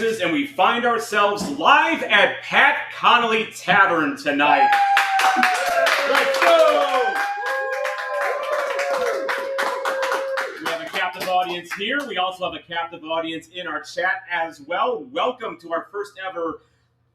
rises and we find ourselves live at Pat Connolly Tavern tonight. Let's go! We have a captive audience here. We also have a captive audience in our chat as well. Welcome to our first ever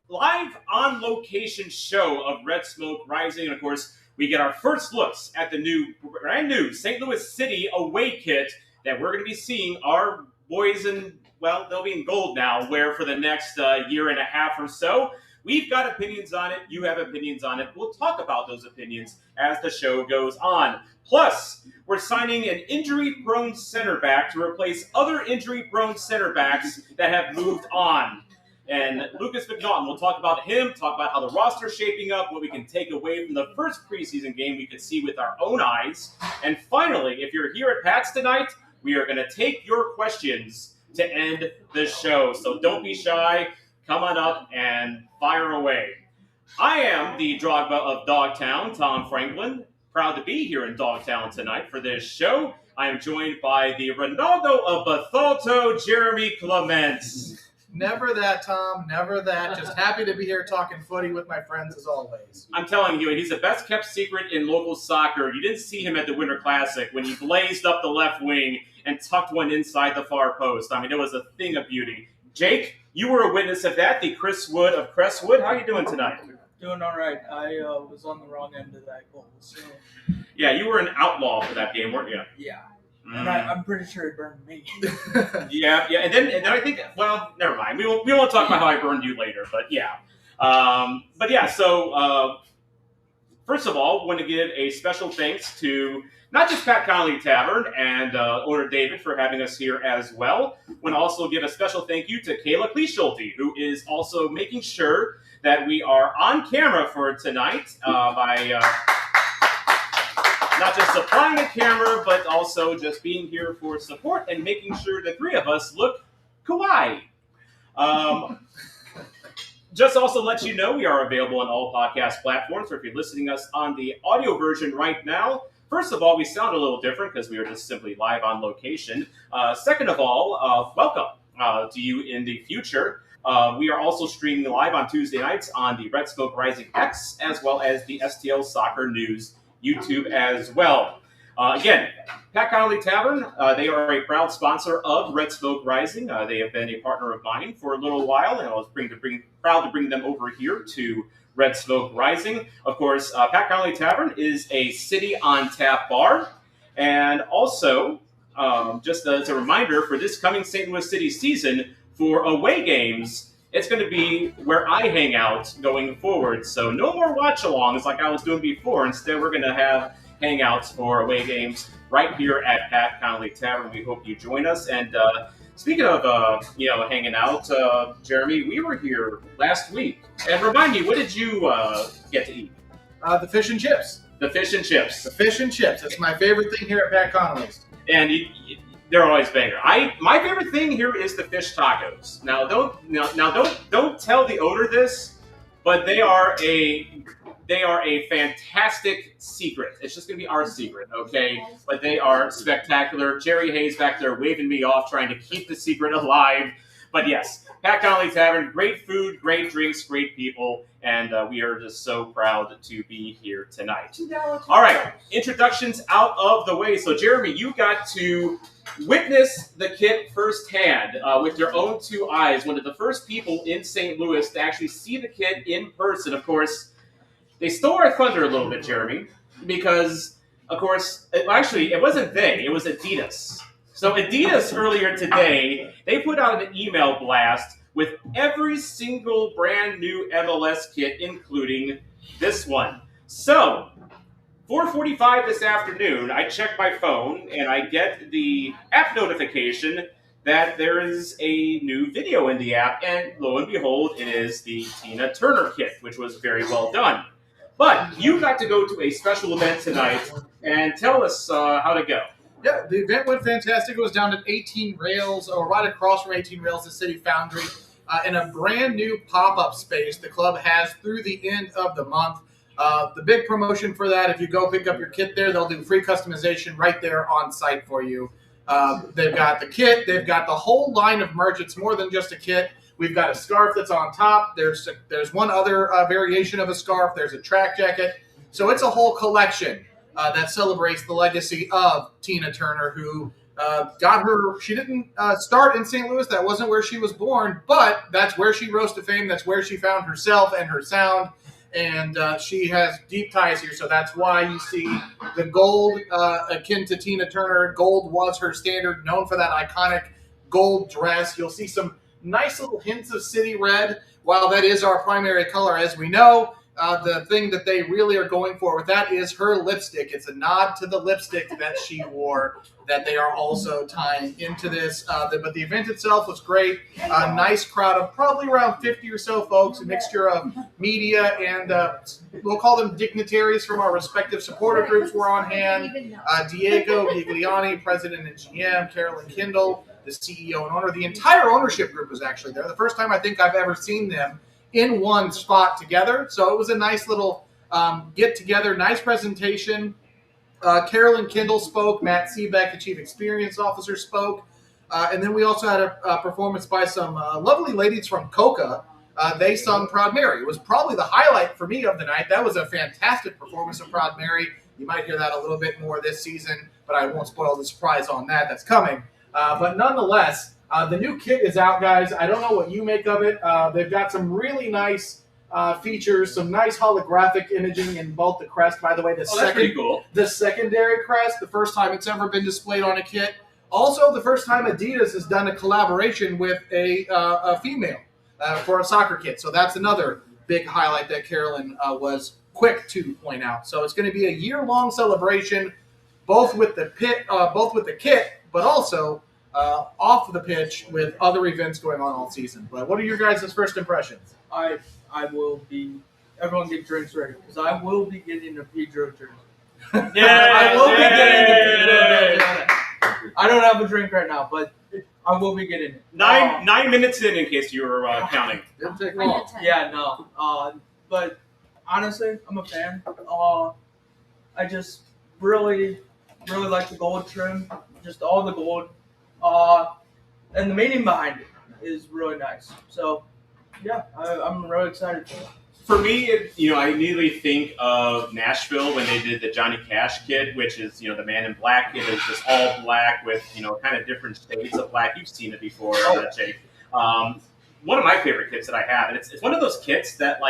live on location show of Red Smoke Rising. And of course, we get our first looks at the brand new St. Louis City away kit that we're going to be seeing our boys in, well, they'll be in gold now, wear for the next year and a half or so. We've got opinions on it. You have opinions on it. We'll talk about those opinions as the show goes on. Plus, we're signing an injury-prone center back to replace other injury-prone center backs that have moved on. And Lukas MacNaughton, we'll talk about him, talk about how the roster's shaping up, what we can take away from the first preseason game we could see with our own eyes. And finally, if you're here at Pat's tonight, we are going to take your questions to end the show. So don't be shy. Come on up and fire away. I am the Drogba of Dogtown, Tom Franklin. Proud to be here in Dogtown tonight for this show. I am joined by the Ronaldo of Bethalto, Jeremy Clements. Never that, Tom. Never that. Just happy to be here talking footy with my friends as always. I'm telling you, he's the best kept secret in local soccer. You didn't see him at the Winter Classic when he blazed up the left wing and tucked one inside the far post. I mean, it was a thing of beauty. Jake, you were a witness of that, the Chris Wood of Crestwood. How are you doing tonight? Doing all right. I was on the wrong end of that goal. So. Yeah, you were an outlaw for that game, weren't you? Yeah. And I'm pretty sure it burned me. Yeah, and then I think, well, never mind. We won't talk about how I burned you later, but yeah. So first of all, I want to give a special thanks to not just Pat Connolly Tavern and owner David for having us here as well. I want to also give a special thank you to Kayla Kleeschulte, who is also making sure that we are on camera for tonight by... not just supplying a camera, but also just being here for support and making sure the three of us look kawaii. Just also let you know we are available on all podcast platforms, or if you're listening us on the audio version right now, first of all, we sound a little different because we are just simply live on location. Second of all, welcome to you in the future. We are also streaming live on Tuesday nights on the Red Smoke Rising X, as well as the STL Soccer News YouTube as well. Again, Pat Connolly Tavern, they are a proud sponsor of Red Smoke Rising. They have been a partner of mine for a little while, and I was proud to bring them over here to Red Smoke Rising. Of course, Pat Connolly Tavern is a city on tap bar, and also, just as a reminder, for this coming St. Louis City season, for away games, it's going to be where I hang out going forward. So no more watch-alongs like I was doing before. Instead, we're going to have hangouts for away games right here at Pat Connolly Tavern. We hope you join us. And speaking of, hanging out, Jeremy, we were here last week. And remind me, what did you get to eat? The fish and chips. The fish and chips. The fish and chips. It's my favorite thing here at Pat Connolly's. And they're always banger. My favorite thing here is the fish tacos. Now don't tell the owner this, but they are a fantastic secret. It's just gonna be our secret, okay? But they are spectacular. Jerry Hayes back there waving me off, trying to keep the secret alive. But yes, Pat Connolly Tavern, great food, great drinks, great people, and we are just so proud to be here tonight. All right, introductions out of the way. So Jeremy, you got to witness the kit firsthand with your own two eyes. One of the first people in St. Louis to actually see the kit in person. Of course, they stole our thunder a little bit, Jeremy, because, of course, it wasn't they. It was Adidas. So Adidas earlier today, they put out an email blast with every single brand new MLS kit, including this one. So 4:45 this afternoon, I check my phone and I get the app notification that there is a new video in the app, and lo and behold, it is the Tina Turner kit, which was very well done. But you got to go to a special event tonight, and tell us how to go. Yeah, the event went fantastic. It was down at 18 Rails, or right across from 18 Rails, the City Foundry, in a brand new pop-up space the club has through the end of the month. The big promotion for that, if you go pick up your kit there, they'll do free customization right there on site for you. They've got the kit. They've got the whole line of merch. It's more than just a kit. We've got a scarf that's on top. There's one other variation of a scarf. There's a track jacket. So it's a whole collection that celebrates the legacy of Tina Turner, who got her. She didn't start in St. Louis. That wasn't where she was born, but that's where she rose to fame. That's where she found herself and her sound. And she has deep ties here, so that's why you see the gold akin to Tina Turner. Gold was her standard, known for that iconic gold dress. You'll see some nice little hints of city red. While that is our primary color, as we know, the thing that they really are going for with that is her lipstick. It's a nod to the lipstick that she wore that they are also tying into this. But the event itself was great. A nice crowd of probably around 50 or so folks, a mixture of media and we'll call them dignitaries from our respective supporter groups were on hand. Diego Vigliani, president and GM, Carolyn Kindle, the CEO and owner. The entire ownership group was actually there. The first time I think I've ever seen them in one spot together. So it was a nice little get together, nice presentation. Carolyn Kindle spoke. Matt Seebeck, the Chief Experience Officer, spoke. And then we also had a performance by some lovely ladies from Coca. They sung Proud Mary. It was probably the highlight for me of the night. That was a fantastic performance of Proud Mary. You might hear that a little bit more this season, but I won't spoil the surprise on that. That's coming. But nonetheless, the new kit is out, guys. I don't know what you make of it. They've got some really nice features, some nice holographic imaging in both the crest. By the way, that's pretty cool. The secondary crest, the first time it's ever been displayed on a kit. Also, the first time Adidas has done a collaboration with a female for a soccer kit. So that's another big highlight that Carolyn was quick to point out. So it's going to be a year-long celebration, both with the kit, but also off the pitch with other events going on all season. But what are your guys' first impressions? I will be. Everyone get drinks ready because I will be getting a Pedro jersey. Yeah, I will be getting the Pedro jersey. I don't have a drink right now, but I will be getting it. 9 minutes in case you were counting. Didn't take long. Yeah, no. But honestly, I'm a fan. I just really like the gold trim, just all the gold. And the meaning behind it is really nice. So, yeah, I'm really excited for it. For me, I immediately think of Nashville when they did the Johnny Cash kit, which is, the Man in Black kit is just all black with, kind of different shades of black. You've seen it before, Jake. One of my favorite kits that I have, and it's one of those kits that,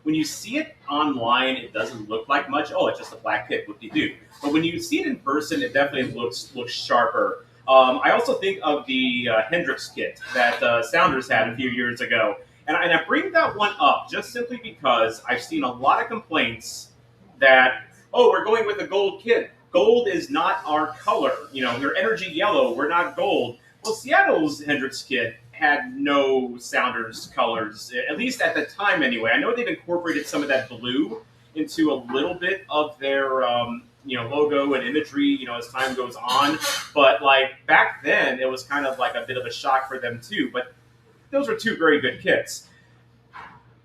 when you see it online, it doesn't look like much. Oh, it's just a black kit, whoop-de-doo. But when you see it in person, it definitely looks sharper. I also think of the Hendrix kit that Sounders had a few years ago. And I bring that one up just simply because I've seen a lot of complaints that, we're going with a gold kit. Gold is not our color. We're energy yellow. We're not gold. Well, Seattle's Hendrix kit had no Sounders colors, at least at the time anyway. I know they've incorporated some of that blue into a little bit of their logo and imagery, as time goes on. But back then, it was kind of like a bit of a shock for them too. But those are two very good kits.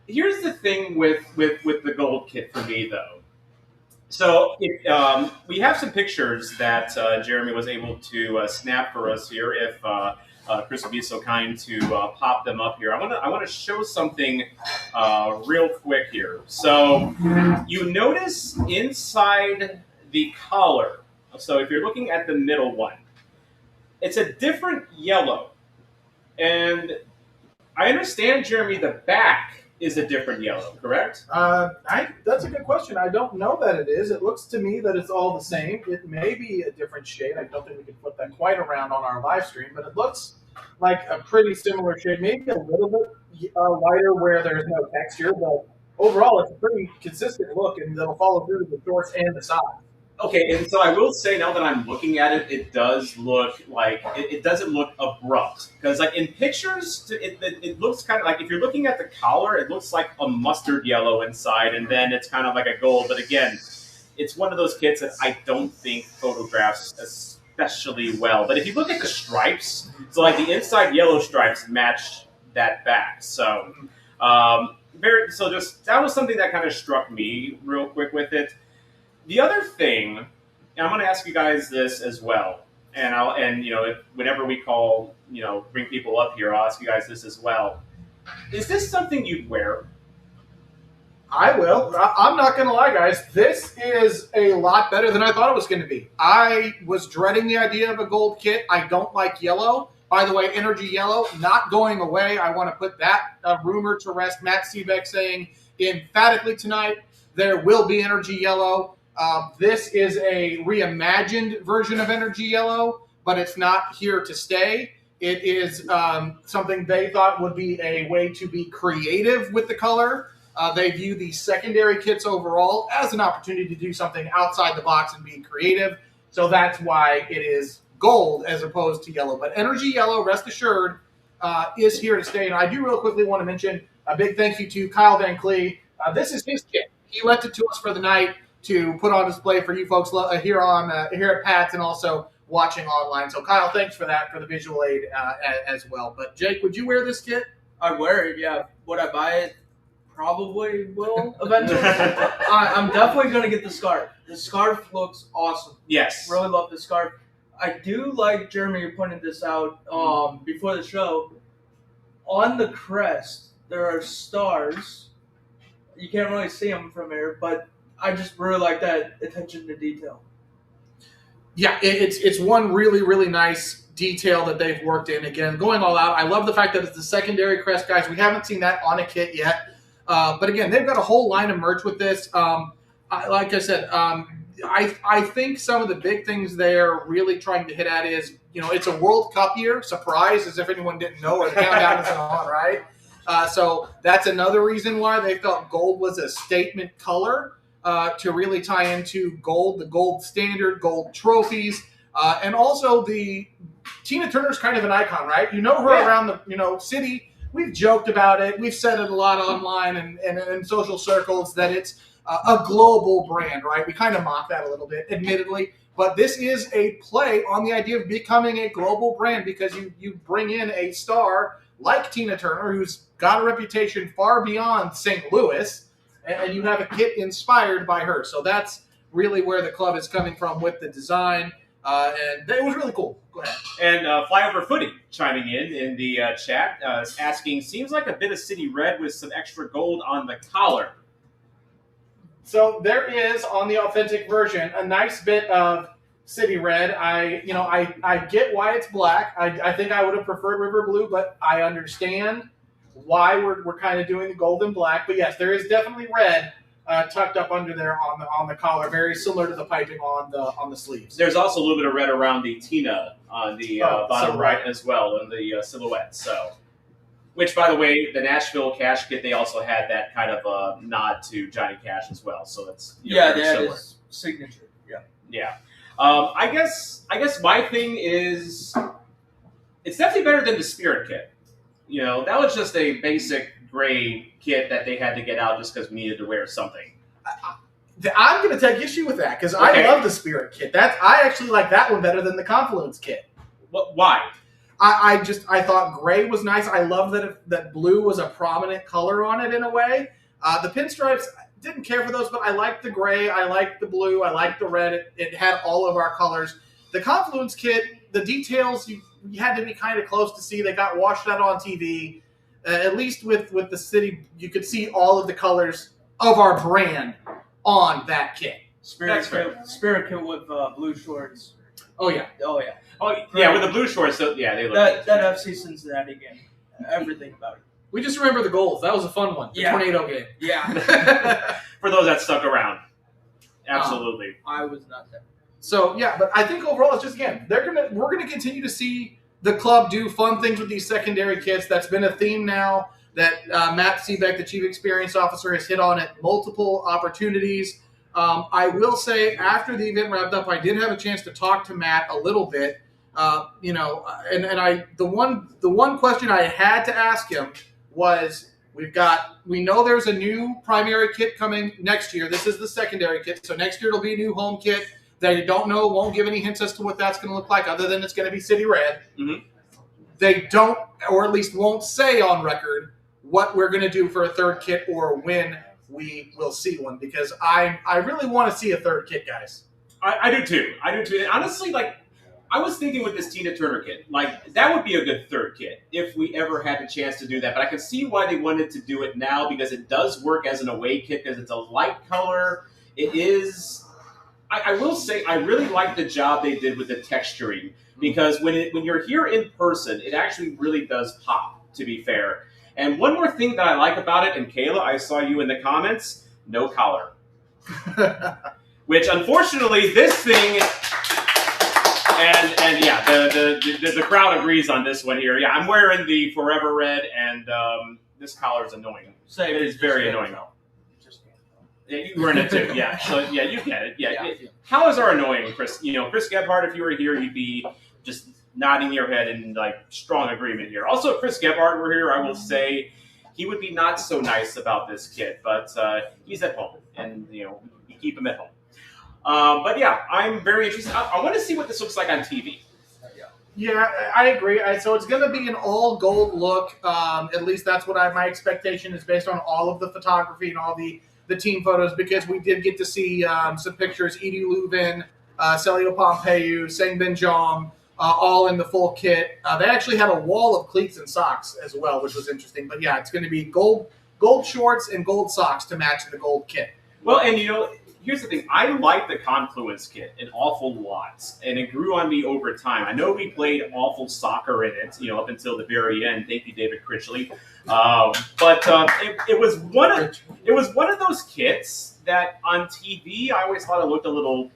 Here's the thing with the gold kit for me, though. So we have some pictures that Jeremy was able to snap for us here. If Chris would be so kind to pop them up here, I want to show something real quick here. So you notice inside the collar. So if you're looking at the middle one, it's a different yellow, and I understand, Jeremy, the back is a different yellow, correct? That's a good question. I don't know that it is. It looks to me that it's all the same. It may be a different shade. I don't think we can flip that quite around on our live stream, but it looks like a pretty similar shade. Maybe a little bit lighter where there's no texture, but overall it's a pretty consistent look, and it'll follow through to the shorts and the sides. Okay, and so I will say, now that I'm looking at it, it does look like it doesn't look abrupt, because in pictures it looks kind of like, if you're looking at the collar, it looks like a mustard yellow inside, and then it's kind of like a gold. But again, it's one of those kits that I don't think photographs especially well. But if you look at the stripes, so the inside yellow stripes match that back. So that was something that kind of struck me real quick with it. The other thing, and I'm going to ask you guys this as well, whenever we call, bring people up here, I'll ask you guys this as well. Is this something you'd wear? I will. I'm not going to lie, guys. This is a lot better than I thought it was going to be. I was dreading the idea of a gold kit. I don't like yellow. By the way, energy yellow not going away. I want to put that rumor to rest. Matt Seebeck saying emphatically tonight there will be energy yellow. This is a reimagined version of energy yellow, but it's not here to stay. It is something they thought would be a way to be creative with the color. They view the secondary kits overall as an opportunity to do something outside the box and be creative. So that's why it is gold as opposed to yellow. But energy yellow, rest assured, is here to stay. And I do real quickly want to mention a big thank you to Kyle Van Clee. This is his kit. He lent it to us for the night to put on display for you folks here at Pat's and also watching online. So Kyle, thanks for that, for the visual aid as well. But Jake, would you wear this kit? I'd wear it, yeah. Would I buy it? Probably will eventually. I'm definitely going to get the scarf. The scarf looks awesome. Yes. Really love the scarf. I do like, Jeremy, you pointed this out before the show. On the crest, there are stars. You can't really see them from here, but I just really like that attention to detail. Yeah, it's one really, really nice detail that they've worked in. Again, going all out. I love the fact that it's the secondary crest, guys. We haven't seen that on a kit yet. But again, they've got a whole line of merch with this. Like I said, I think some of the big things they're really trying to hit at is, it's a World Cup year. Surprise, as if anyone didn't know, or the countdown isn't on, right? So that's another reason why they felt gold was a statement color to really tie into gold, the gold standard, gold trophies, and also the Tina Turner's kind of an icon, right? You know her around the city. We've joked about it. We've said it a lot online and in social circles that it's a global brand, right? We kind of mock that a little bit, admittedly. But this is a play on the idea of becoming a global brand because you bring in a star like Tina Turner, who's got a reputation far beyond St. Louis, and you have a kit inspired by her. So that's really where the club is coming from with the design. And it was really cool. Go ahead. And Flyover Footy chiming in the chat, asking, seems like a bit of city red with some extra gold on the collar. So there is, on the authentic version, a nice bit of city red. I get why it's black. I think I would have preferred river blue, but I understand why we're kind of doing the gold and black. But yes, there is definitely red tucked up under there on the collar, very similar to the piping on the sleeves. There's also a little bit of red around the Tina on the bottom right as well in the silhouette. So, which, by the way, the Nashville Cash kit, they also had that kind of nod to Johnny Cash as well. So that's very similar. His signature. Yeah. Yeah. I guess my thing is it's definitely better than the Spirit kit. That was just a basic gray kit that they had to get out just because we needed to wear something. I'm going to take issue with that because I love the Spirit kit. I actually like that one better than the Confluence kit. Why? I thought gray was nice. I love that blue was a prominent color on it in a way. The pinstripes, didn't care for those, but I liked the gray. I liked the blue. I liked the red. It had all of our colors. The Confluence kit, the details, you had to be kind of close to see. They got washed out on TV. At least with the city, you could see all of the colors of our brand on that kit. Spirit kit with blue shorts. Oh yeah. With the blue shorts. So, yeah, they look that FC Cincinnati game. Everything about it. We just remember the goals. That was a fun one. The tornado game. Yeah. For those that stuck around. Absolutely. I was not there. So yeah, but I think overall it's just, again, we're gonna continue to see the club do fun things with these secondary kits. That's been a theme now that Matt Seebeck, the Chief Experience Officer, has hit on at multiple opportunities. I will say, after the event wrapped up, I did have a chance to talk to Matt a little bit. The one question I had to ask him was, we know there's a new primary kit coming next year. This is the secondary kit, so next year it'll be a new home kit. They don't know, won't give any hints as to what that's going to look like other than it's going to be city red. Mm-hmm. They don't, or at least won't say on record, what we're going to do for a third kit or when we will see one, because I really want to see a third kit, guys. I do too. And honestly, I was thinking with this Tina Turner kit, that would be a good third kit if we ever had the chance to do that. But I can see why they wanted to do it now because it does work as an away kit because it's a light color. It is. I will say I really like the job they did with the texturing because when you're here in person, it actually really does pop. To be fair, and one more thing that I like about it, and Kayla, I saw you in the comments. No collar, which unfortunately this thing. And yeah, the crowd agrees on this one here. Yeah, I'm wearing the Forever Red, and this collar is annoying. Same. It is very annoying. Yeah, you were in it too. Yeah, so yeah, you get it. Yeah, collars are annoying, Chris. Chris Gebhardt, if you were here, you'd be just nodding your head in like strong agreement here. Also, if Chris Gebhardt were here, I will say he would be not so nice about this kit, but he's at home, and we keep him at home. But yeah, I'm very interested. I want to see what this looks like on TV. Yeah, I agree. So it's going to be an all gold look. At least that's what my expectation is based on all of the photography and all the team photos, because we did get to see some pictures. Edie Leuven, Celio Pompeu, Sang Bin Jong, all in the full kit. They actually had a wall of cleats and socks as well, which was interesting. But yeah, it's going to be gold shorts and gold socks to match the gold kit. Well, and here's the thing. I like the Confluence kit an awful lot, and it grew on me over time. I know we played awful soccer in it, up until the very end. Thank you, David Critchley. But it was one of those kits that on TV I always thought it looked a little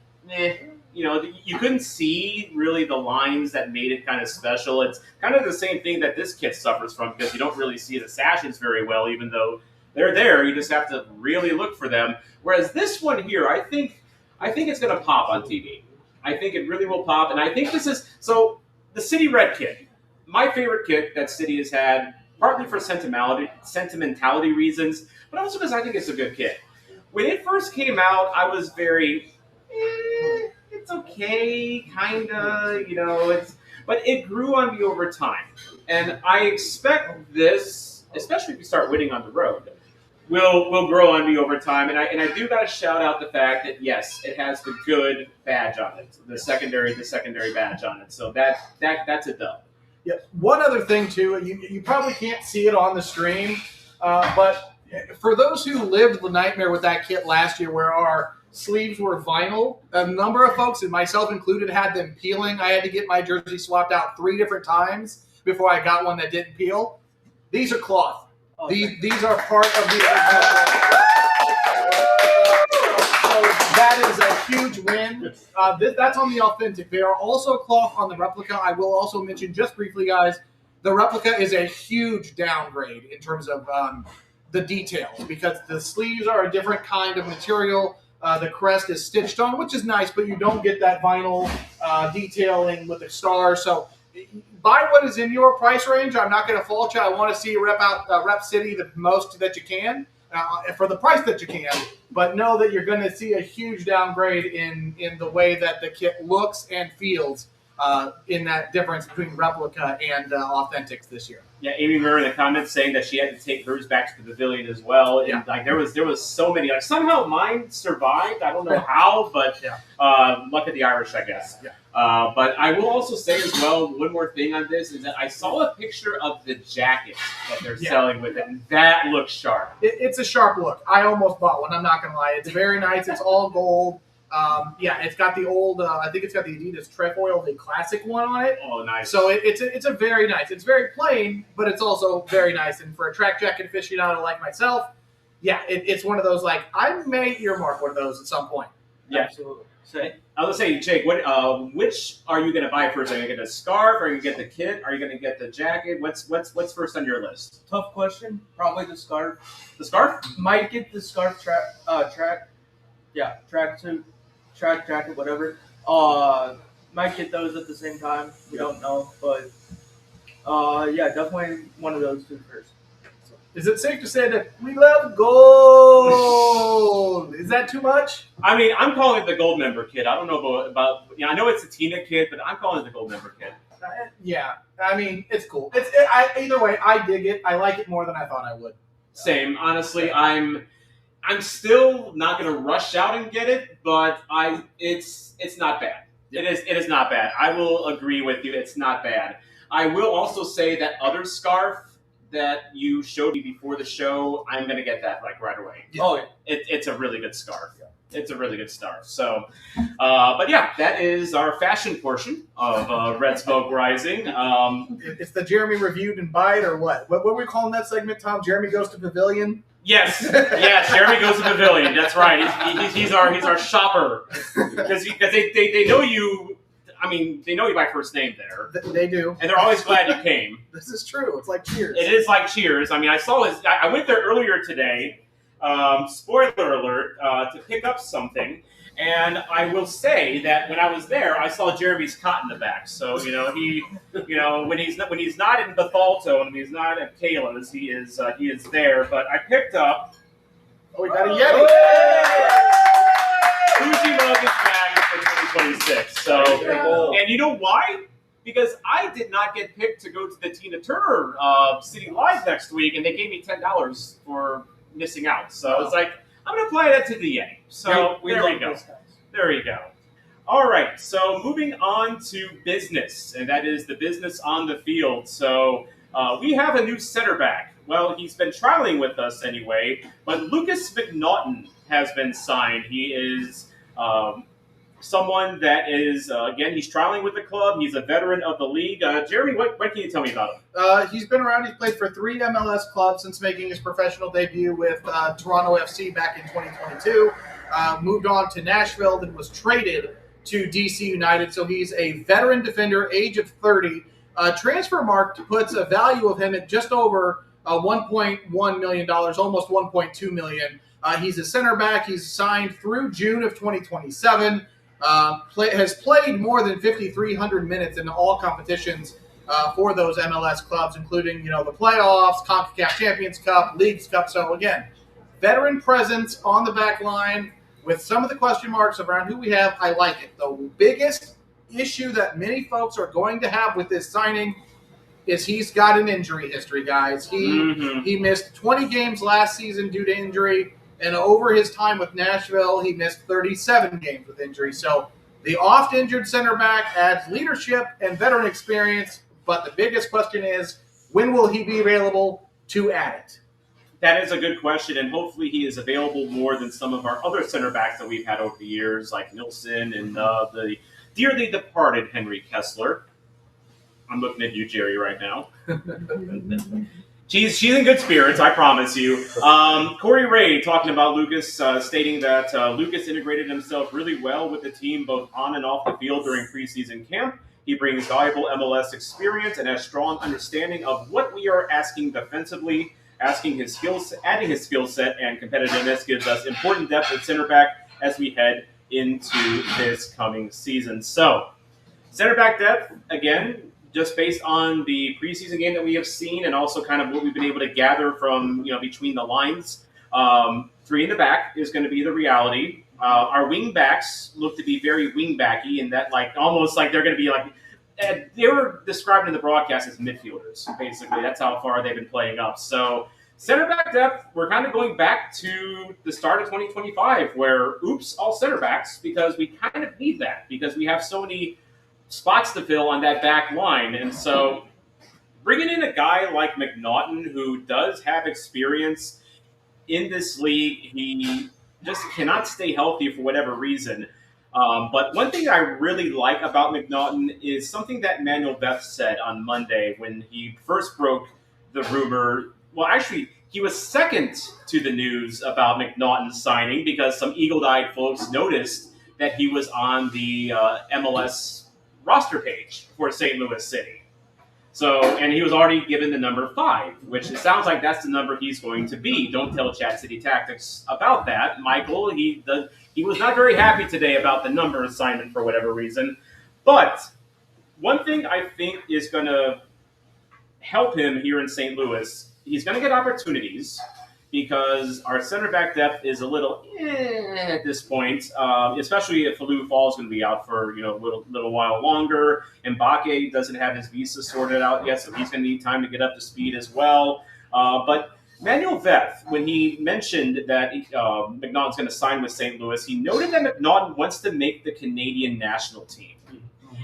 you couldn't see really the lines that made it kind of special. It's kind of the same thing that this kit suffers from because you don't really see the sashes very well, even though they're there. You just have to really look for them. Whereas this one here, I think it's going to pop on TV. I think it really will pop, and I think this is so. The City Red kit, my favorite kit that City has had, partly for sentimentality reasons, but also because I think it's a good kit. When it first came out, I was very, it's okay, kinda, but it grew on me over time, and I expect this, especially if you start winning on the road, will grow on me over time. And I do got to shout out the fact that yes, it has the good badge on it, the secondary badge on it. So that's a dub. Yeah. One other thing too, you probably can't see it on the stream, but for those who lived the nightmare with that kit last year, where our sleeves were vinyl, a number of folks, and myself included, had them peeling. I had to get my jersey swapped out 3 different times before I got one that didn't peel. These are cloth. Oh, these are part of the so that is a huge win. That's on the authentic. They are also cloth on the replica. I will also mention just briefly, guys, the replica is a huge downgrade in terms of the details, because the sleeves are a different kind of material. The crest is stitched on, which is nice, but you don't get that vinyl detailing with the stars. So buy what is in your price range. I'm not going to fault you. I want to see you rep City the most that you can for the price that you can. But know that you're going to see a huge downgrade in the way that the kit looks and feels in that difference between replica and authentics this year. Yeah, Amy Murray in the comments saying that she had to take hers back to the pavilion as well. And yeah. There was so many. Somehow mine survived. I don't know how, but luck of the Irish, I guess. Yeah. But I will also say as well, one more thing on this is that I saw a picture of the jacket that they're selling with it, and that looks sharp. It's a sharp look. I almost bought one. I'm not going to lie. It's very nice. It's all gold. It's got the old, I think it's got the Adidas Trefoil, the classic one on it. Oh, nice. So it's a very nice. It's very plain, but it's also very nice. And for a track jacket aficionado like myself, it's one of those, like, I may earmark one of those at some point. Yeah, absolutely. So I was saying, Jake, which are you going to buy first? Are you going to get a scarf? Are you going to get the kit? Are you going to get the jacket? What's first on your list? Tough question. Probably the scarf. The scarf? Might get the scarf track suit. Track jacket, whatever. Might get those at the same time. We don't know, but definitely one of those two first. Is it safe to say that we love gold? Is that too much? I mean, I'm calling it the gold member kit. I don't know about I know it's a Tina kit, but I'm calling it the gold member kit. I mean, it's cool. Either way, I dig it. I like it more than I thought I would. Same. Honestly, I'm still not going to rush out and get it, but it's not bad. It is not bad. I will agree with you. It's not bad. I will also say that other scarf that you showed me before the show, I'm going to get that like right away. Yeah. Oh, yeah. It's a really good scarf. It's a really good scarf. So, but yeah, that is our fashion portion of Red Smoke Rising. It's the Jeremy Reviewed and Bite, or what? What were we calling that segment, Tom? Jeremy Goes to Pavilion? Yes, Jeremy Goes to Pavilion. That's right. He's our shopper because they know you. I mean, they know you by first name there. They do, and they're always glad you came. This is true. It's like Cheers. It is like Cheers. I mean, I saw his. I went there earlier today. Spoiler alert, to pick up something, and I will say that when I was there, I saw Jeremy's cot in the back. So when he's not in Bethalto and he's not at Kayla's, he is there. But I picked up. Oh, we got a Yeti! Fuji Mug is back for 2026. So, and you know why? Because I did not get picked to go to the Tina Turner City Live next week, and they gave me $10 for missing out. So I was like, I'm going to apply that to the Yeti. So there we go. There you go. All right. So moving on to business, and that is the business on the field. So we have a new center back. Well, he's been trialing with us anyway, but Lukas MacNaughton has been signed. He is someone that is, again, he's trialing with the club. He's a veteran of the league. Jeremy, what can you tell me about him? He's been around. He's played for 3 MLS clubs since making his professional debut with Toronto FC back in 2022. Moved on to Nashville, then was traded to DC United. So he's a veteran defender, age of 30. Transfer Markt puts a value of him at just over $1.1 million, almost $1.2 million. He's a center back. He's signed through June of 2027. Has played more than 5,300 minutes in all competitions for those MLS clubs, including the playoffs, CONCACAF Champions Cup, Leagues Cup. So again, veteran presence on the back line with some of the question marks around who we have. I like it. The biggest issue that many folks are going to have with this signing is he's got an injury history, guys. He missed 20 games last season due to injury. And over his time with Nashville, he missed 37 games with injury. So the oft-injured center back adds leadership and veteran experience. But the biggest question is, when will he be available to add it? That is a good question, and hopefully he is available more than some of our other center backs that we've had over the years, like Nilsson and the dearly departed Henry Kessler. I'm looking at you, Jerry, right now. She's in good spirits, I promise you. Corey Ray talking about Lukas, stating that Lukas integrated himself really well with the team both on and off the field during preseason camp. He brings valuable MLS experience and has strong understanding of what we are asking defensively. Adding his skill set and competitiveness gives us important depth at center back as we head into this coming season. So, center back depth, again, just based on the preseason game that we have seen and also kind of what we've been able to gather from, between the lines, 3 in the back is going to be the reality. Our wing backs look to be very wing backy in that, almost like they're going to be they were described in the broadcast as midfielders, basically. That's how far they've been playing up. So center back depth, we're kind of going back to the start of 2025 where, all center backs, because we kind of need that because we have so many spots to fill on that back line. And so bringing in a guy like MacNaughton who does have experience in this league, he just cannot stay healthy for whatever reason. But one thing I really like about MacNaughton is something that Manuel Beth said on Monday when he first broke the rumor. Well, actually, he was second to the news about MacNaughton signing because some eagle-eyed folks noticed that he was on the MLS roster page for St. Louis City. So, and he was already given the number 5, which it sounds like that's the number he's going to be. Don't tell Chat City Tactics about that, Michael. He was not very happy today about the number assignment for whatever reason. But one thing I think is going to help him here in St. Louis, he's going to get opportunities because our center back depth is a little at this point, especially if Falou Fall's going to be out for a little while longer. Mbake doesn't have his visa sorted out yet, so he's going to need time to get up to speed as well. But Manuel Veth, when he mentioned that MacNaughton's going to sign with St. Louis, he noted that MacNaughton wants to make the Canadian national team.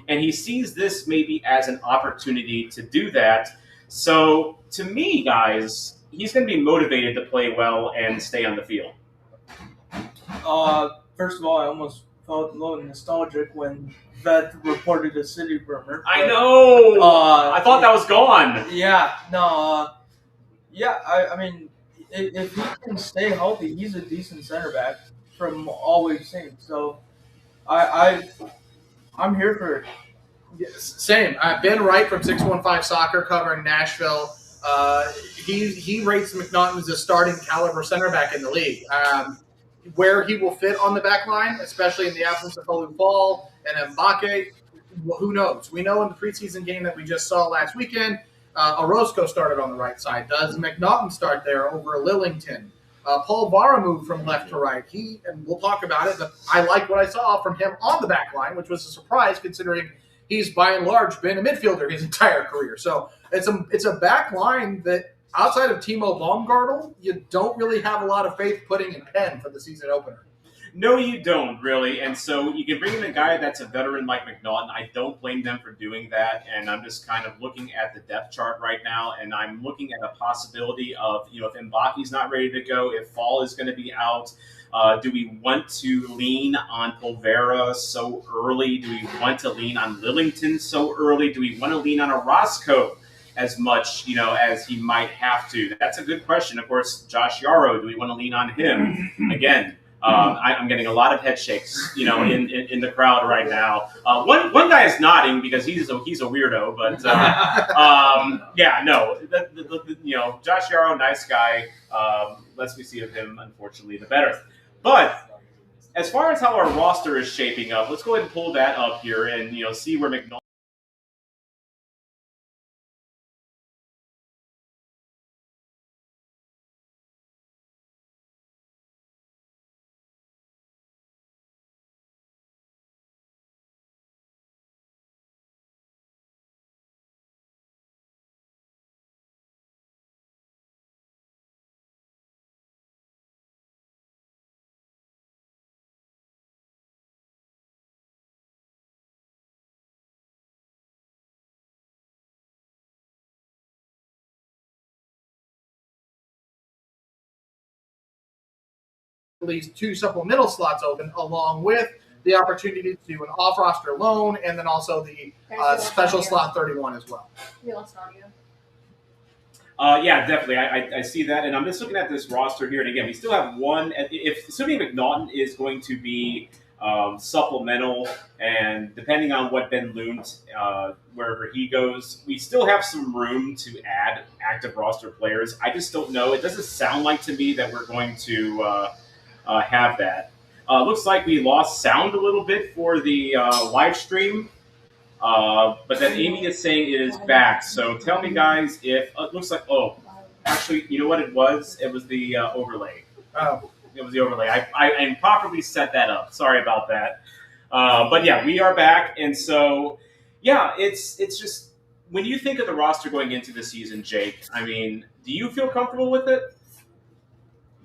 and he sees this maybe as an opportunity to do that. So to me, guys, he's going to be motivated to play well and stay on the field. First of all, I almost felt a little nostalgic when Vet reported a city rumor. I know. I thought that was gone. Yeah. No. Yeah. I mean, if he can stay healthy, he's a decent center back from all we've seen. So, I'm here for it. Yes, same. Ben Wright from 615 Soccer covering Nashville. He rates MacNaughton as a starting caliber center back in the league. Where he will fit on the back line, especially in the absence of Olu Ball and Mbake, who knows? We know in the preseason game that we just saw last weekend, Orozco started on the right side. Does MacNaughton start there over Lillington? Paul Vara moved from left to right. And we'll talk about it, but I like what I saw from him on the back line, which was a surprise considering he's by and large been a midfielder his entire career. So it's a back line that outside of Timo Baumgartel, you don't really have a lot of faith putting in pen for the season opener. No, you don't, really. And so you can bring in a guy that's a veteran like MacNaughton. I don't blame them for doing that. And I'm just kind of looking at the depth chart right now, and I'm looking at a possibility of, if Mbake's not ready to go, if Fall is going to be out, do we want to lean on Polvera so early? Do we want to lean on Lillington so early? Do we want to lean on Orozco as much, as he might have to? That's a good question. Of course, Josh Yarrow, do we want to lean on him? Again, I'm getting a lot of head shakes, in the crowd right now. One guy is nodding because he's a weirdo, but Josh Yarrow, nice guy. Less we see of him, unfortunately, the better. But as far as how our roster is shaping up, let's go ahead and pull that up here and see where MacNaughton. Least 2 supplemental slots open, along with the opportunity to do an off-roster loan, and then also the special slot 31 as well. We lost audio. Yeah, definitely. I see that, and I'm just looking at this roster here, and again, we still have one. If assuming MacNaughton is going to be supplemental, and depending on what Ben Lunt, wherever he goes, we still have some room to add active roster players. I just don't know. It doesn't sound like to me that we're going to have that. Looks like we lost sound a little bit for the live stream. But then Amy is saying it is back. So tell me, guys, if it looks like, actually, you know what it was? It was the overlay. Oh. It was the overlay. I improperly set that up. Sorry about that. But yeah, we are back. And so, yeah, it's just, when you think of the roster going into the season, Jake, I mean, do you feel comfortable with it?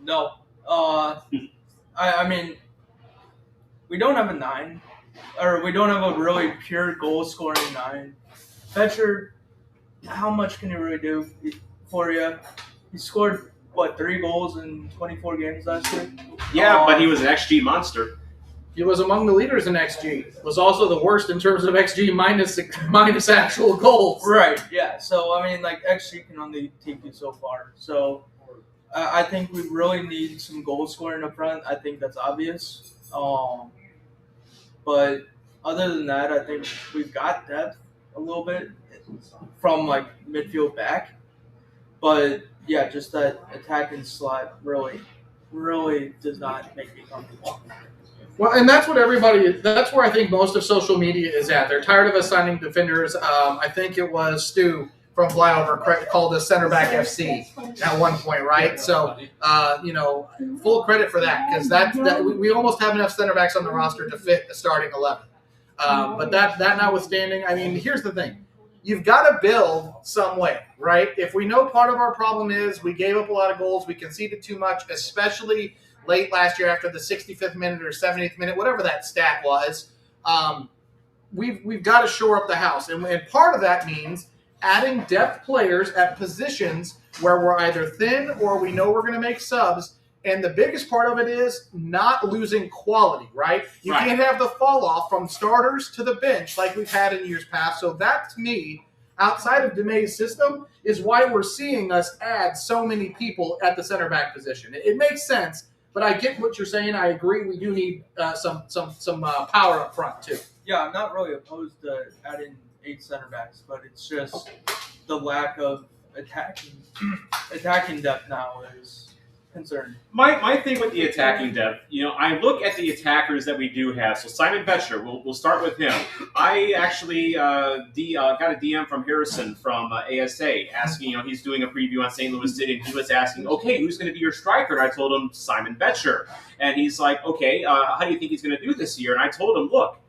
No. I mean, we don't have a 9. Or we don't have a really pure goal-scoring 9. Fetcher, how much can he really do for you? He scored, 3 goals in 24 games last year? Yeah, but he was an XG monster. He was among the leaders in XG. Was also the worst in terms of XG minus actual goals. Right, yeah. So, I mean, XG can only take you so far. So, I think we really need some goal-scoring up front. I think that's obvious. But other than that, I think we've got depth a little bit from midfield back. But yeah, just that attacking slot really does not make me comfortable. Well, and that's what that's where I think most of social media is at. They're tired of us signing defenders. I think it was Stu from Flyover called us center back FC at one point, right? So, full credit for that, because that we almost have enough center backs on the roster to fit the starting 11. But that notwithstanding, I mean, here's the thing. You've got to build some way, right? If we know part of our problem is we gave up a lot of goals, we conceded too much, especially late last year after the 65th minute or 70th minute, whatever that stat was, we've got to shore up the house, and part of that means adding depth players at positions where we're either thin or we know we're going to make subs. And the biggest part of it is not losing quality, right? You can't have the fall off from starters to the bench like we've had in years past. So that, to me, outside of DeMay's system, is why we're seeing us add so many people at the center back position. It makes sense, but I get what you're saying. I agree. We do need some power up front too. Yeah, I'm not really opposed to adding 8 center backs, but it's just the lack of attacking depth now is concerning. My thing with the attacking depth, I look at the attackers that we do have. So Simon Betcher, we'll start with him. I actually got a DM from Harrison from ASA asking, he's doing a preview on St. Louis City, and he was asking, okay, who's going to be your striker? And I told him Simon Betcher. And he's like, okay, how do you think he's going to do this year? And I told him, look,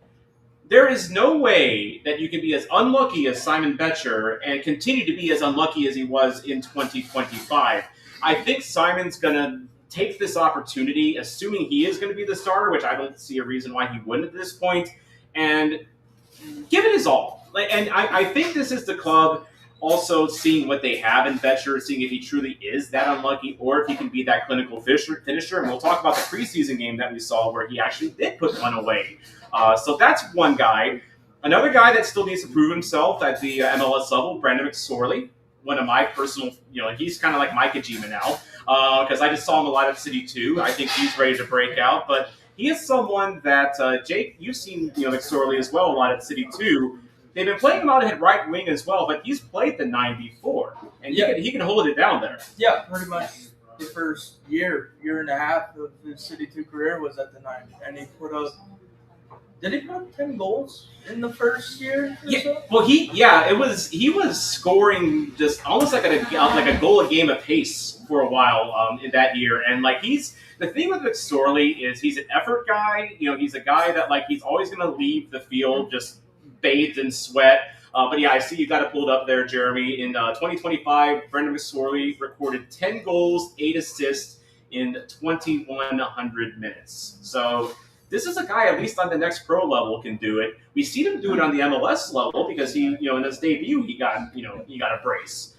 there is no way that you can be as unlucky as Simon Betcher and continue to be as unlucky as he was in 2025. I think Simon's going to take this opportunity, assuming he is going to be the starter, which I don't see a reason why he wouldn't at this point, and give it his all. And I think this is the club also seeing what they have in Betcher, seeing if he truly is that unlucky or if he can be that clinical finisher. And we'll talk about the preseason game that we saw where he actually did put one away. So that's one guy. Another guy that still needs to prove himself at the MLS level, Brandon McSorley. One of my personal, he's kind of like my Kojima now, because I just saw him a lot at City 2. I think he's ready to break out, but he is someone that, Jake, you've seen McSorley as well a lot at City 2. They've been playing him out at right wing as well, but he's played the 9 before, and he can hold it down there. Yeah, pretty much the first year and a half of his City 2 career was at the 9, and he put up. Did he put up 10 goals in the first year? So? Well, he was scoring just almost like a goal a game apace for a while in that year, and the thing with McSorley is he's an effort guy. He's a guy that he's always going to leave the field just bathed in sweat. But I see you got it pulled up there, Jeremy. In 2025, Brendan McSorley recorded 10 goals, 8 assists in 2,100 minutes. So. This is a guy, at least on the next pro level, can do it. We've seen him do it on the MLS level because he, in his debut, he got a brace.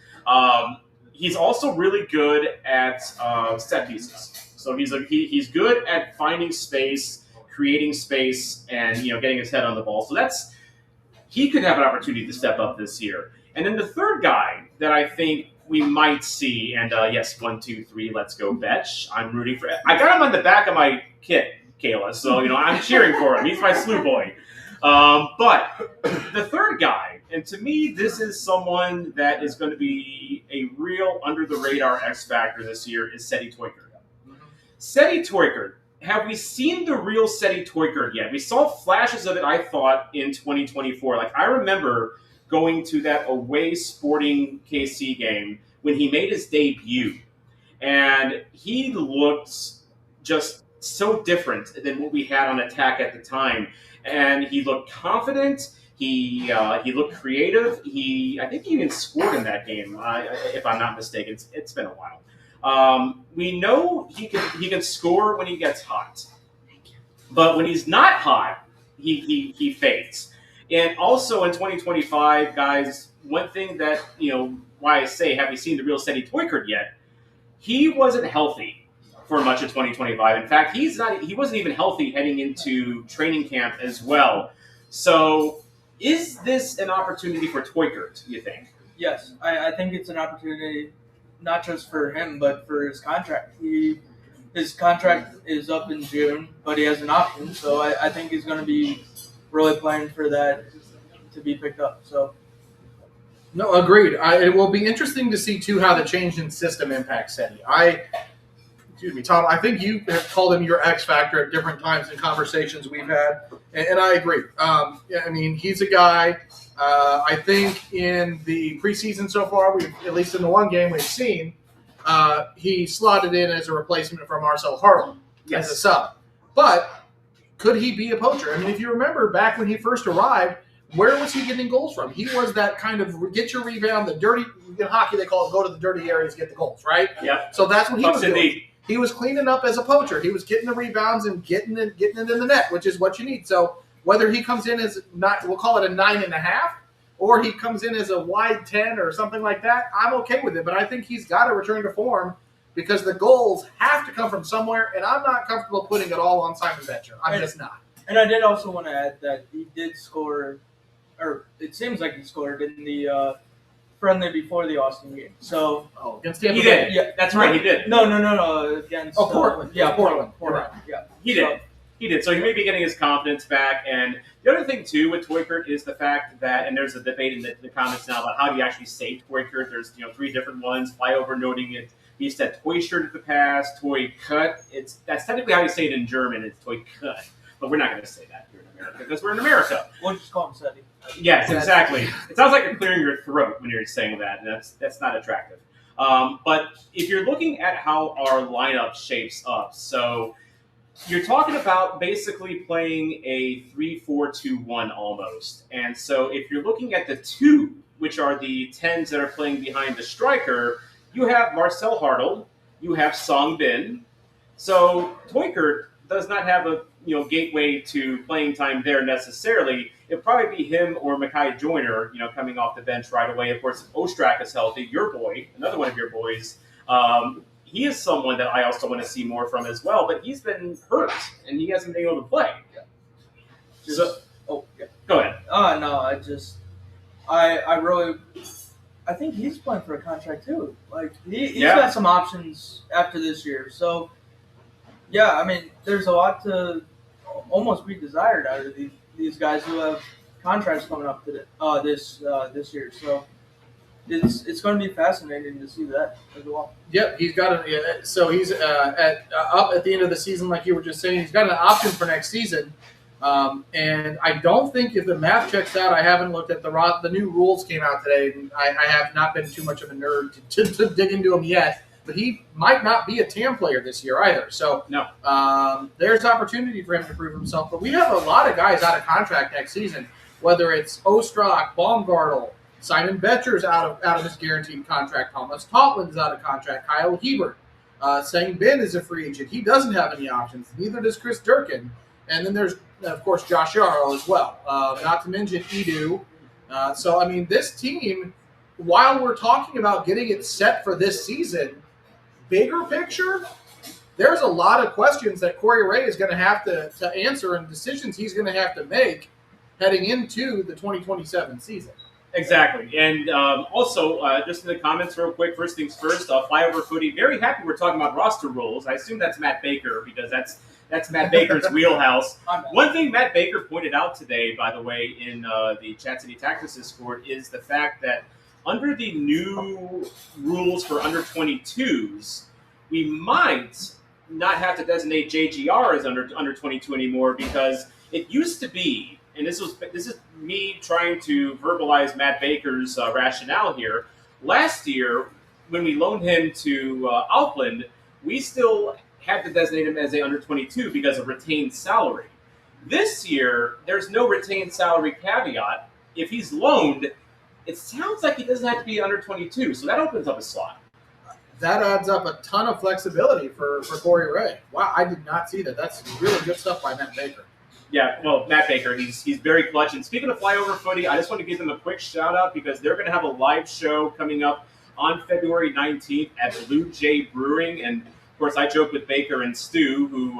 He's also really good at set pieces. So he's good at finding space, creating space, and getting his head on the ball. So he could have an opportunity to step up this year. And then the third guy that I think we might see, and yes, 1, 2, 3, let's go, Betch. I'm rooting for it. I got him on the back of my kit. Kayla, so I'm cheering for him. He's my slew boy. But the third guy, and to me, this is someone that is going to be a real under the radar X factor this year, is Seti Toykert. Seti Toykert, have we seen the real Seti Toykert yet? We saw flashes of it, I thought, in 2024. I remember going to that away Sporting KC game when he made his debut, and he looked just so different than what we had on attack at the time, and he looked confident. He looked creative. I think he even scored in that game, if I'm not mistaken. It's been a while. We know he can score when he gets hot, but when he's not hot, he fades. And also in 2025, guys, one thing that why I say have we seen the real Seti Toykert yet? He wasn't healthy for much of 2025. In fact, he wasn't even healthy heading into training camp as well. So is this an opportunity for Toykert, do you think? Yes, I think it's an opportunity not just for him, but for his contract. His contract is up in June, but he has an option, so I think he's going to be really playing for that to be picked up. So. No, agreed. It will be interesting to see, too, how the change in system impacts Seti. Excuse me, Tom, I think you have called him your X factor at different times in conversations we've had, and I agree. He's a guy, I think in the preseason so far, at least in the one game we've seen, he slotted in as a replacement for Marcel Harlem as a sub. But could he be a poacher? If you remember back when he first arrived, where was he getting goals from? He was that kind of get your rebound, the dirty, in hockey they call it go to the dirty areas, get the goals, right? Yeah. So that's what he was doing. He was cleaning up as a poacher. He was getting the rebounds and getting it in the net, which is what you need. So whether he comes in as we'll call it a 9.5, or he comes in as a wide 10 or something like that, I'm okay with it. But I think he's got to return to form because the goals have to come from somewhere, and I'm not comfortable putting it all on Simon Betcher. I'm just not. And I did also want to add that he did score, or it seems like he scored in the friendly before the Austin game. So against Tampa He Bay. did. Yeah, that's right. He did. No. Against Portland. Portland. Right. Yeah. He did. He did. So he may be getting his confidence back. And the other thing, too, with Toykert is the fact that, and there's a debate in the comments now about how do you actually say Toykert. There's 3 different ones. Flyover noting it. He said Toy-shirt at the pass, Toy-cut. That's technically how you say it in German. It's Toy-cut. But we're not going to say that here in America because we're in America. We'll just call him Seti. Yes, exactly. It sounds like you're clearing your throat when you're saying that, and that's not attractive. But if you're looking at how our lineup shapes up, so you're talking about basically playing a 3-4-2-1 almost. And so if you're looking at the 2, which are the 10s that are playing behind the striker, you have Marcel Hartl, you have Song Bin. So Toykert does not have a gateway to playing time there necessarily. It'll probably be him or Mackay Joyner, coming off the bench right away. Of course, if Ostrak is healthy, your boy, another one of your boys, he is someone that I also want to see more from as well, but he's been hurt, and he hasn't been able to play. Yeah. Go ahead. I think he's playing for a contract too. Like he's got some options after this year. So yeah, I mean, there's a lot to almost be desired out of these guys who have contracts coming up to this year. So it's going to be fascinating to see that as well. Yep, he's got so he's up at the end of the season, like you were just saying. He's got an option for next season. And I don't think if the math checks out, I haven't looked at the new rules came out today, and I have not been too much of a nerd to dig into them yet. But he might not be a TAM player this year either. So no, there's opportunity for him to prove himself. But we have a lot of guys out of contract next season, whether it's Ostrak, Baumgartel, Simon Betcher's out of his guaranteed contract, Thomas Totland's out of contract, Kyle Hebert, Sang Bin is a free agent. He doesn't have any options. Neither does Chris Durkin. And then there's, of course, Josh Yarrow as well, not to mention Edu. So, I mean, this team, while we're talking about getting it set for this season, bigger picture, there's a lot of questions that Corey Ray is going to have to answer and decisions he's going to have to make heading into the 2027 season. Exactly. And also, just in the comments real quick, first things first, Flyover Footy, very happy we're talking about roster rules. I assume that's Matt Baker because that's Matt Baker's wheelhouse. One thing Matt Baker pointed out today, by the way, in the Chat City Tactics Discord is the fact that under the new rules for under 22s, we might not have to designate JGR as under 22 anymore because it used to be, and this is me trying to verbalize Matt Baker's rationale here. Last year, when we loaned him to Auckland, we still had to designate him as a under 22 because of retained salary. This year, there's no retained salary caveat. If he's loaned, it sounds like he doesn't have to be under 22, so that opens up a slot. That adds up a ton of flexibility for Corey Ray. Wow, I did not see that. That's really good stuff by Matt Baker. Yeah, well, Matt Baker, he's very clutch. And speaking of Flyover Footy, I just want to give them a quick shout-out because they're going to have a live show coming up on February 19th at Blue Jay Brewing. And, of course, I joked with Baker and Stu, who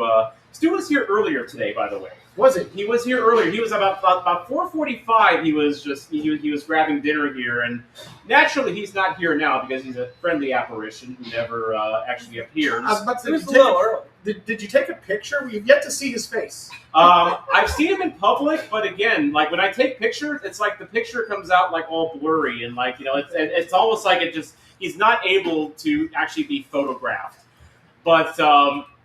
Stu was here earlier today, by the way. Was it? He was here earlier. He was about 4:45. He was grabbing dinner here, and naturally he's not here now because he's a friendly apparition who never actually appears. It was a little early. Did you take a picture? We've yet to see his face. I've seen him in public, but again, like when I take pictures, it's like the picture comes out like all blurry and like it's almost like he's not able to actually be photographed. But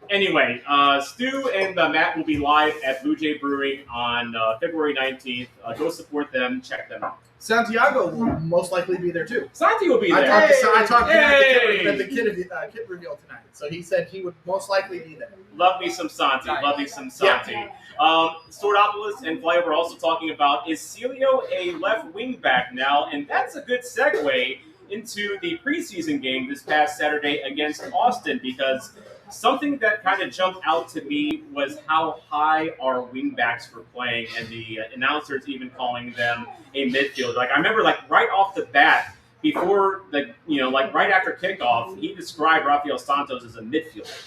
anyway, Stu and Matt will be live at Blue Jay Brewing on February 19th. Go support them. Check them out. Santiago will most likely be there too. Santi will be there. I talked to him at the kit reveal tonight, so he said he would most likely be there. Love me some Santi. Love me some Santi. Yeah. Swordopoulos and Flyover are also talking about, is Celio a left wing back now? And that's a good segue into the preseason game this past Saturday against Austin because something that kind of jumped out to me was how high our wingbacks were playing, and the announcers even calling them a midfielder. Like I remember, like right off the bat, before like right after kickoff, he described Rafael Santos as a midfielder,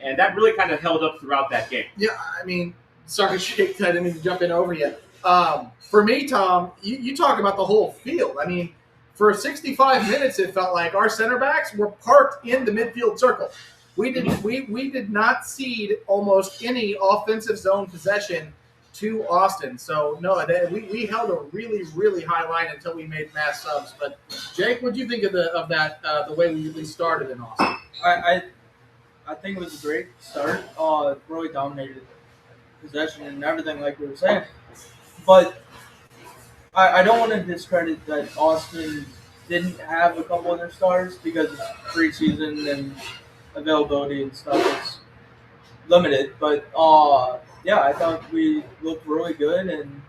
and that really kind of held up throughout that game. Yeah, I mean, sorry, Jake, I didn't mean to jump in over you. For me, Tom, you talk about the whole field. I mean, for 65 minutes, it felt like our center backs were parked in the midfield circle. We did not cede almost any offensive zone possession to Austin. So, no, we held a really, really high line until we made mass subs. But, Jake, what do you think of the way we started in Austin? I think it was a great start. Really dominated possession and everything, like we were saying. But I don't want to discredit that Austin didn't have a couple of their stars because it's preseason and availability and stuff is limited. But yeah, I thought we looked really good and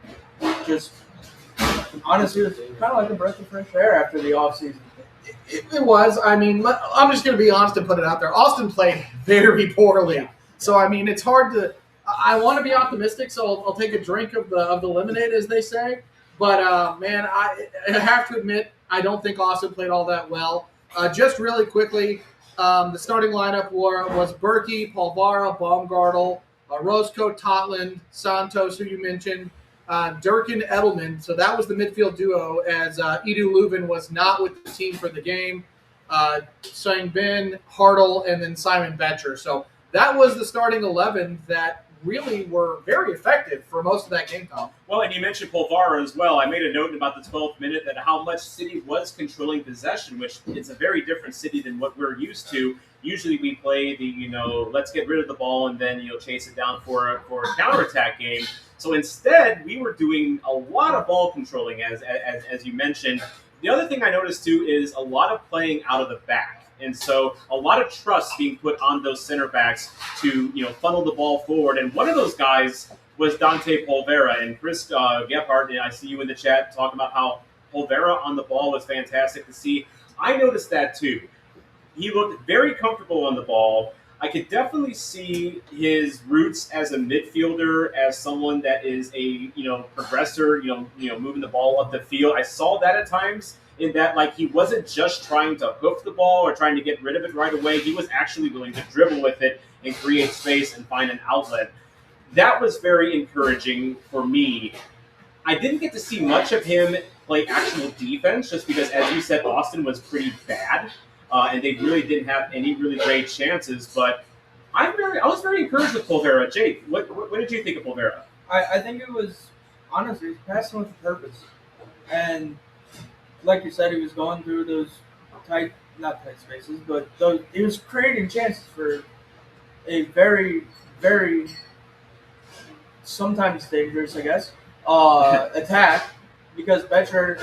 just honestly, it was kind of like a breath of fresh air after the offseason. It was. I mean, I'm just going to be honest and put it out there. Austin played very poorly. So, I mean, it's hard to – I want to be optimistic, so I'll take a drink of the lemonade, as they say. But, man, I have to admit, I don't think Austin played all that well. Just really quickly, the starting lineup was Berkey, Polvara, Baumgartel, Roscoe, Totland, Santos, who you mentioned, Durkin, Edelman. So that was the midfield duo, as Edu Leuven was not with the team for the game. Sang Ben, Hartle, and then Simon Betcher. So that was the starting 11 that really were very effective for most of that game, Tom. Well, and you mentioned Polvara as well. I made a note about the 12th minute that how much City was controlling possession, which is a very different City than what we're used to. Usually we play the, let's get rid of the ball and then, chase it down for a counterattack game. So instead, we were doing a lot of ball controlling, as you mentioned. The other thing I noticed, too, is a lot of playing out of the back. And so a lot of trust being put on those center backs to, funnel the ball forward. And one of those guys was Dante Polvara. And Chris Gephardt, I see you in the chat talking about how Polvara on the ball was fantastic to see. I noticed that, too. He looked very comfortable on the ball. I could definitely see his roots as a midfielder, as someone that is a, progressor, moving the ball up the field. I saw that at times in that, like, he wasn't just trying to hoof the ball or trying to get rid of it right away. He was actually willing to dribble with it and create space and find an outlet. That was very encouraging for me. I didn't get to see much of him play actual defense just because, as you said, Austin was pretty bad. And they really didn't have any really great chances. But I was very encouraged with Polvara. Jake, what did you think of Polvara? I think it was, honestly, passing with a purpose. And like you said, he was going through those not tight spaces, but he was creating chances for a very, very, sometimes dangerous, I guess, attack. Because Betcher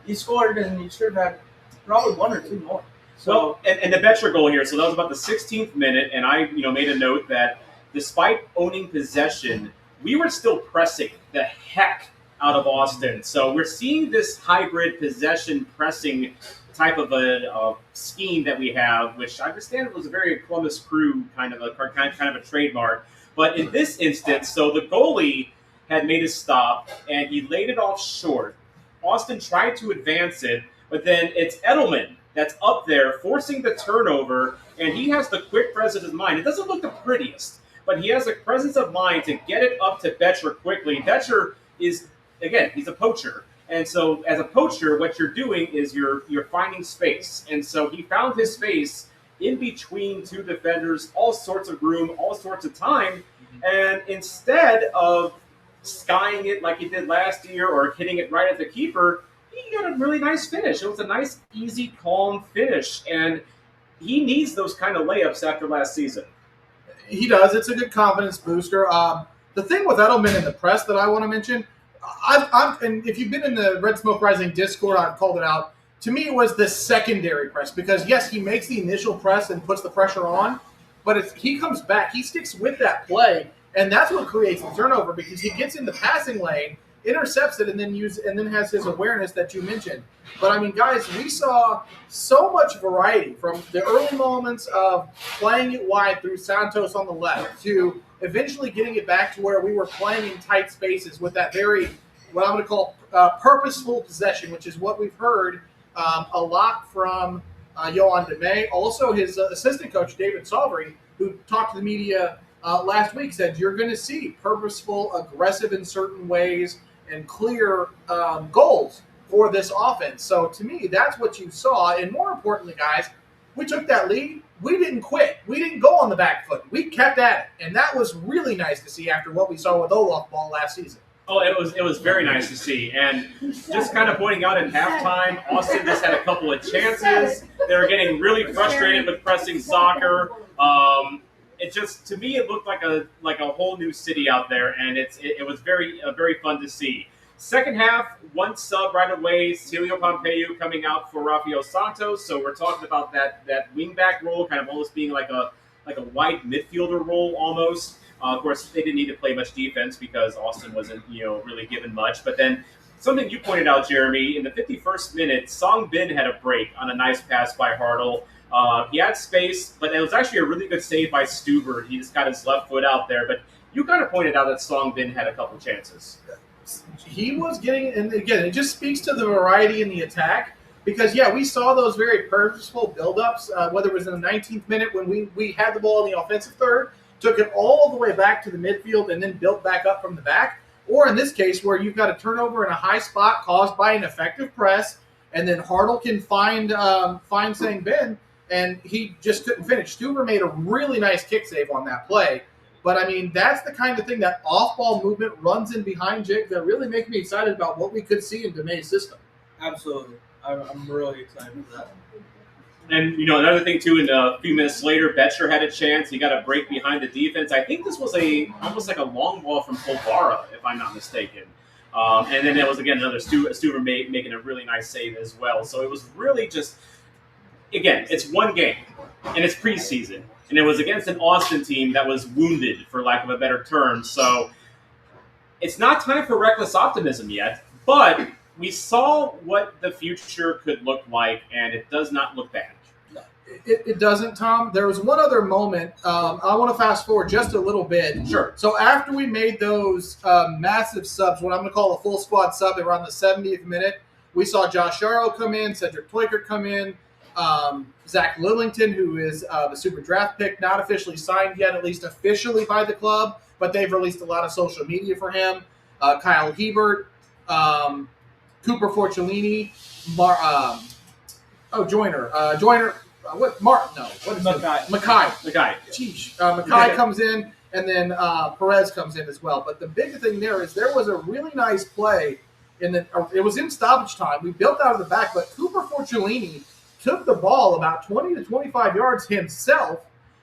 he scored and he should have had probably one or two more. So, and the Betcher goal here, so that was about the 16th minute, and I made a note that despite owning possession, we were still pressing the heck out of Austin. So we're seeing this hybrid possession pressing type of a scheme that we have, which I understand was a very Columbus Crew kind of a trademark. But in this instance, so the goalie had made a stop, and he laid it off short. Austin tried to advance it, but then it's Edelman that's up there forcing the turnover, and he has the quick presence of mind. It doesn't look the prettiest, but he has the presence of mind to get it up to Betcher quickly. Betcher is, again, he's a poacher. And so as a poacher, what you're doing is you're finding space. And so he found his space in between two defenders, all sorts of room, all sorts of time. And instead of skying it like he did last year or hitting it right at the keeper, he got a really nice finish. It was a nice, easy, calm finish. And he needs those kind of layups after last season. He does. It's a good confidence booster. The thing with Edelman in the press that I want to mention, and if you've been in the Red Smoke Rising Discord, I've called it out. To me, it was the secondary press because, yes, he makes the initial press and puts the pressure on, but he comes back. He sticks with that play, and that's what creates the turnover because he gets in the passing lane, intercepts it and then has his awareness that you mentioned. But I mean, guys, we saw so much variety from the early moments of playing it wide through Santos on the left to eventually getting it back to where we were playing in tight spaces with that very, what I'm going to call purposeful possession, which is what we've heard a lot from Yohan DeMay. Also, his assistant coach, David Salvery, who talked to the media last week, said you're going to see purposeful, aggressive in certain ways, and clear goals for this offense. So to me, that's what you saw. And more importantly, guys, we took that lead. We didn't quit. We didn't go on the back foot. We kept at it. And that was really nice to see after what we saw with Olaf Ball last season. Oh, it was very nice to see. And just kind of pointing out at halftime, Austin just had a couple of chances. They were getting really frustrated with pressing soccer. It just, to me, it looked like a whole new city out there, and it was very fun to see. Second half, one sub right away, Celio Pompeu coming out for Rafael Santos. So we're talking about that wingback role, kind of almost being like a wide midfielder role almost. Of course, they didn't need to play much defense because Austin wasn't really given much. But then something you pointed out, Jeremy, in the 51st minute, Song Bin had a break on a nice pass by Hartle. He had space, but it was actually a really good save by Stuber. He just got his left foot out there. But you kind of pointed out that Song Bin had a couple chances. He was getting, and again, it just speaks to the variety in the attack. Because, yeah, we saw those very purposeful buildups, whether it was in the 19th minute when we had the ball in the offensive third, took it all the way back to the midfield, and then built back up from the back. Or in this case, where you've got a turnover in a high spot caused by an effective press, and then Hartle can find Sang Ben, and he just couldn't finish. Stuber made a really nice kick save on that play. But, I mean, that's the kind of thing, that off-ball movement runs in behind Jake that really make me excited about what we could see in DeMay's system. Absolutely. I'm really excited for that. And, another thing, too, in a few minutes later, Betcher had a chance. He got a break behind the defense. I think this was almost like a long ball from Polvara, if I'm not mistaken. And then there was, again, another Stuber making a really nice save as well. So it was really just, again, it's one game, and it's preseason. And it was against an Austin team that was wounded, for lack of a better term. So it's not time for reckless optimism yet, but we saw what the future could look like, and it does not look bad. It doesn't, Tom. There was one other moment. I want to fast forward just a little bit. Sure. So after we made those massive subs, what I'm going to call a full squad sub around the 70th minute, we saw Josh Yarrow come in, Cedric Toykert come in, Zach Lillington, who is the super draft pick, not officially signed yet, at least officially by the club, but they've released a lot of social media for him. Kyle Hebert, Cooper Forcellini, Joyner. What? Martin? No. What is Mackay. Jeez. Mackay comes in, and then Perez comes in as well. But the big thing there is there was a really nice play. It was in stoppage time. We built out of the back, but Cooper Forcellini took the ball about 20 to 25 yards himself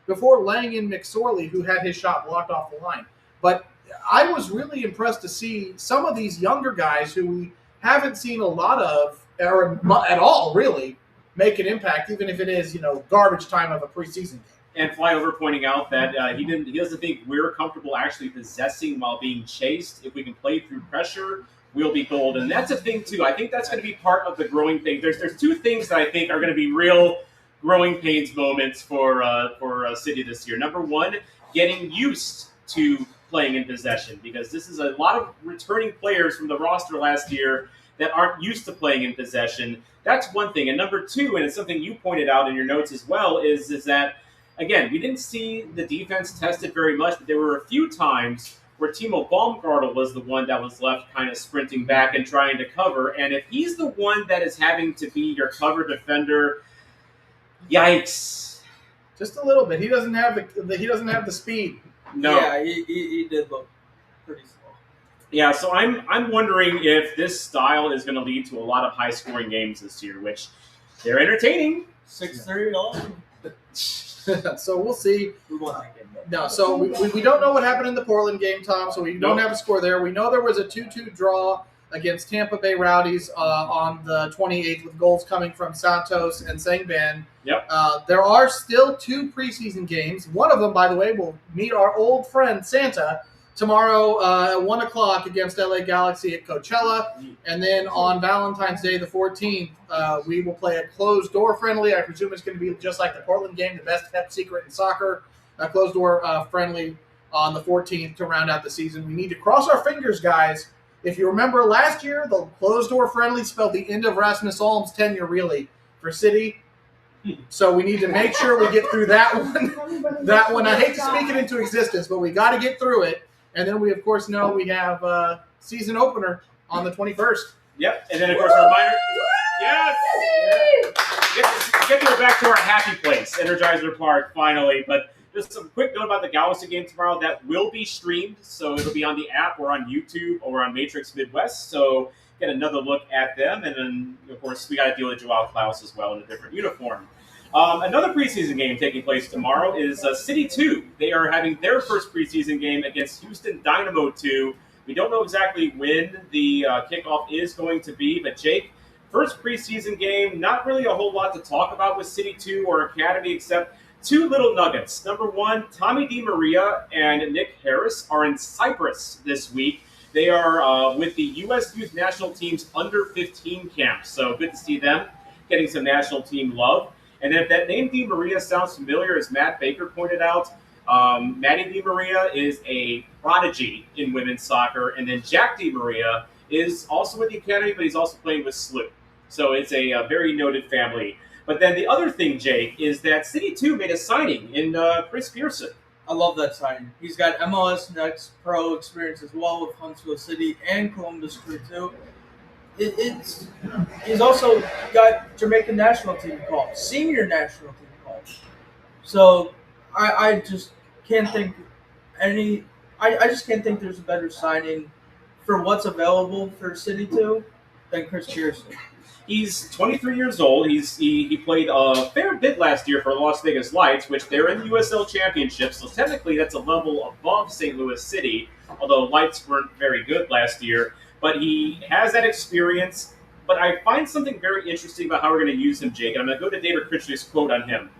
before laying in McSorley, who had his shot blocked off the line. But I was really impressed to see some of these younger guys who we haven't seen a lot of, or at all, really, make an impact, even if it is, garbage time of a preseason game. And Flyover pointing out that he doesn't think we're comfortable actually possessing while being chased. If we can play through pressure, we'll be gold. And that's a thing, too. I think that's going to be part of the growing thing. There's two things that I think are going to be real growing pains moments for City this year. Number one, getting used to playing in possession, because this is a lot of returning players from the roster last year that aren't used to playing in possession. That's one thing. And number two, and it's something you pointed out in your notes as well, is that, again, we didn't see the defense tested very much, but there were a few times where Timo Baumgartel was the one that was left kind of sprinting back and trying to cover. And if he's the one that is having to be your cover defender, yikes. Just a little bit. He doesn't have the speed. No. Yeah, he did look pretty slow. Yeah, so I'm wondering if this style is going to lead to a lot of high-scoring games this year, which they're entertaining. 6-3 all. So we'll see. We won that game. No, so we don't know what happened in the Portland game, Tom, so we don't have a score there. We know there was a 2-2 draw against Tampa Bay Rowdies on the 28th with goals coming from Santos and Sang Ben. Yep. There are still two preseason games. One of them, by the way, will meet our old friend Santa tomorrow at 1 o'clock against LA Galaxy at Coachella. And then on Valentine's Day, the 14th, we will play a closed-door friendly. I presume it's going to be just like the Portland game, the best kept secret in soccer, a closed-door friendly on the 14th to round out the season. We need to cross our fingers, guys. If you remember last year, the closed-door friendly spelled the end of Rasmus Holm's tenure, really, for City. So we need to make sure we get through that one. I hate to speak it into existence, but we got to get through it. And then we, of course, know we have season opener on the 21st. Yep. And then, of course, a reminder. Yes! Get to go back to our happy place, Energizer Park, finally. But just a quick note about the Galaxy game tomorrow. That will be streamed. So it'll be on the app or on YouTube or on Matrix Midwest. So get another look at them. And then, of course, we got to deal with Joao Klaus as well in a different uniform. Another preseason game taking place tomorrow is City 2. They are having their first preseason game against Houston Dynamo 2. We don't know exactly when the kickoff is going to be, but Jake, first preseason game, not really a whole lot to talk about with City 2 or Academy except two little nuggets. Number one, Tommy DiMaria and Nick Harris are in Cyprus this week. They are with the U.S. Youth National Team's under 15 camp, so good to see them getting some national team love. And if that name DiMaria sounds familiar, as Matt Baker pointed out, Maddie DiMaria is a prodigy in women's soccer. And then Jack DiMaria is also with the Academy, but he's also playing with SLU. So it's a very noted family. But then the other thing, Jake, is that City 2 made a signing in Chris Pearson. I love that signing. He's got MLS Next Pro experience as well with Huntsville City and Columbus Crew too. He's also got Jamaican national team call, senior national team call. So I just can't think I just can't think there's a better signing for what's available for City 2 than Chris Pearson. He's 23 years old. He played a fair bit last year for Las Vegas Lights, which they're in the USL Championship. So technically that's a level above St. Louis City, although Lights weren't very good last year. But he has that experience. But I find something very interesting about how we're going to use him, Jake. And I'm going to go to David Critchley's quote on him,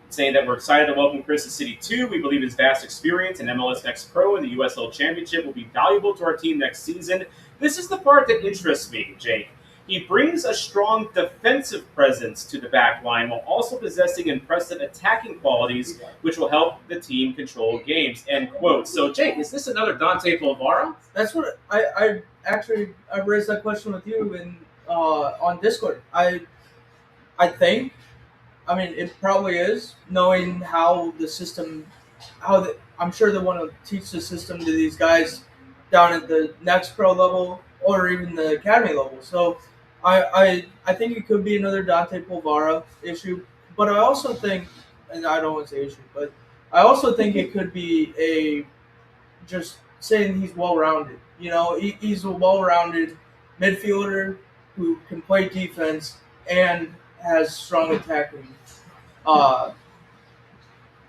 saying that we're excited to welcome Chris to City 2. We believe his vast experience in MLS Next Pro and the USL Championship will be valuable to our team next season. This is the part that interests me, Jake. He brings a strong defensive presence to the back line while also possessing impressive attacking qualities, which will help the team control games. End quote. So, Jake, is this another Dante Polvara? That's what I raised that question with you on Discord. I think, I mean, it probably is, knowing how the system, I'm sure they want to teach the system to these guys down at the Next Pro level or even the Academy level. So I think it could be another Dante Polvara issue, but I also think, and I don't want to say issue, but I also think it could be just saying he's well-rounded. You know, he's a well-rounded midfielder who can play defense and has strong attacking.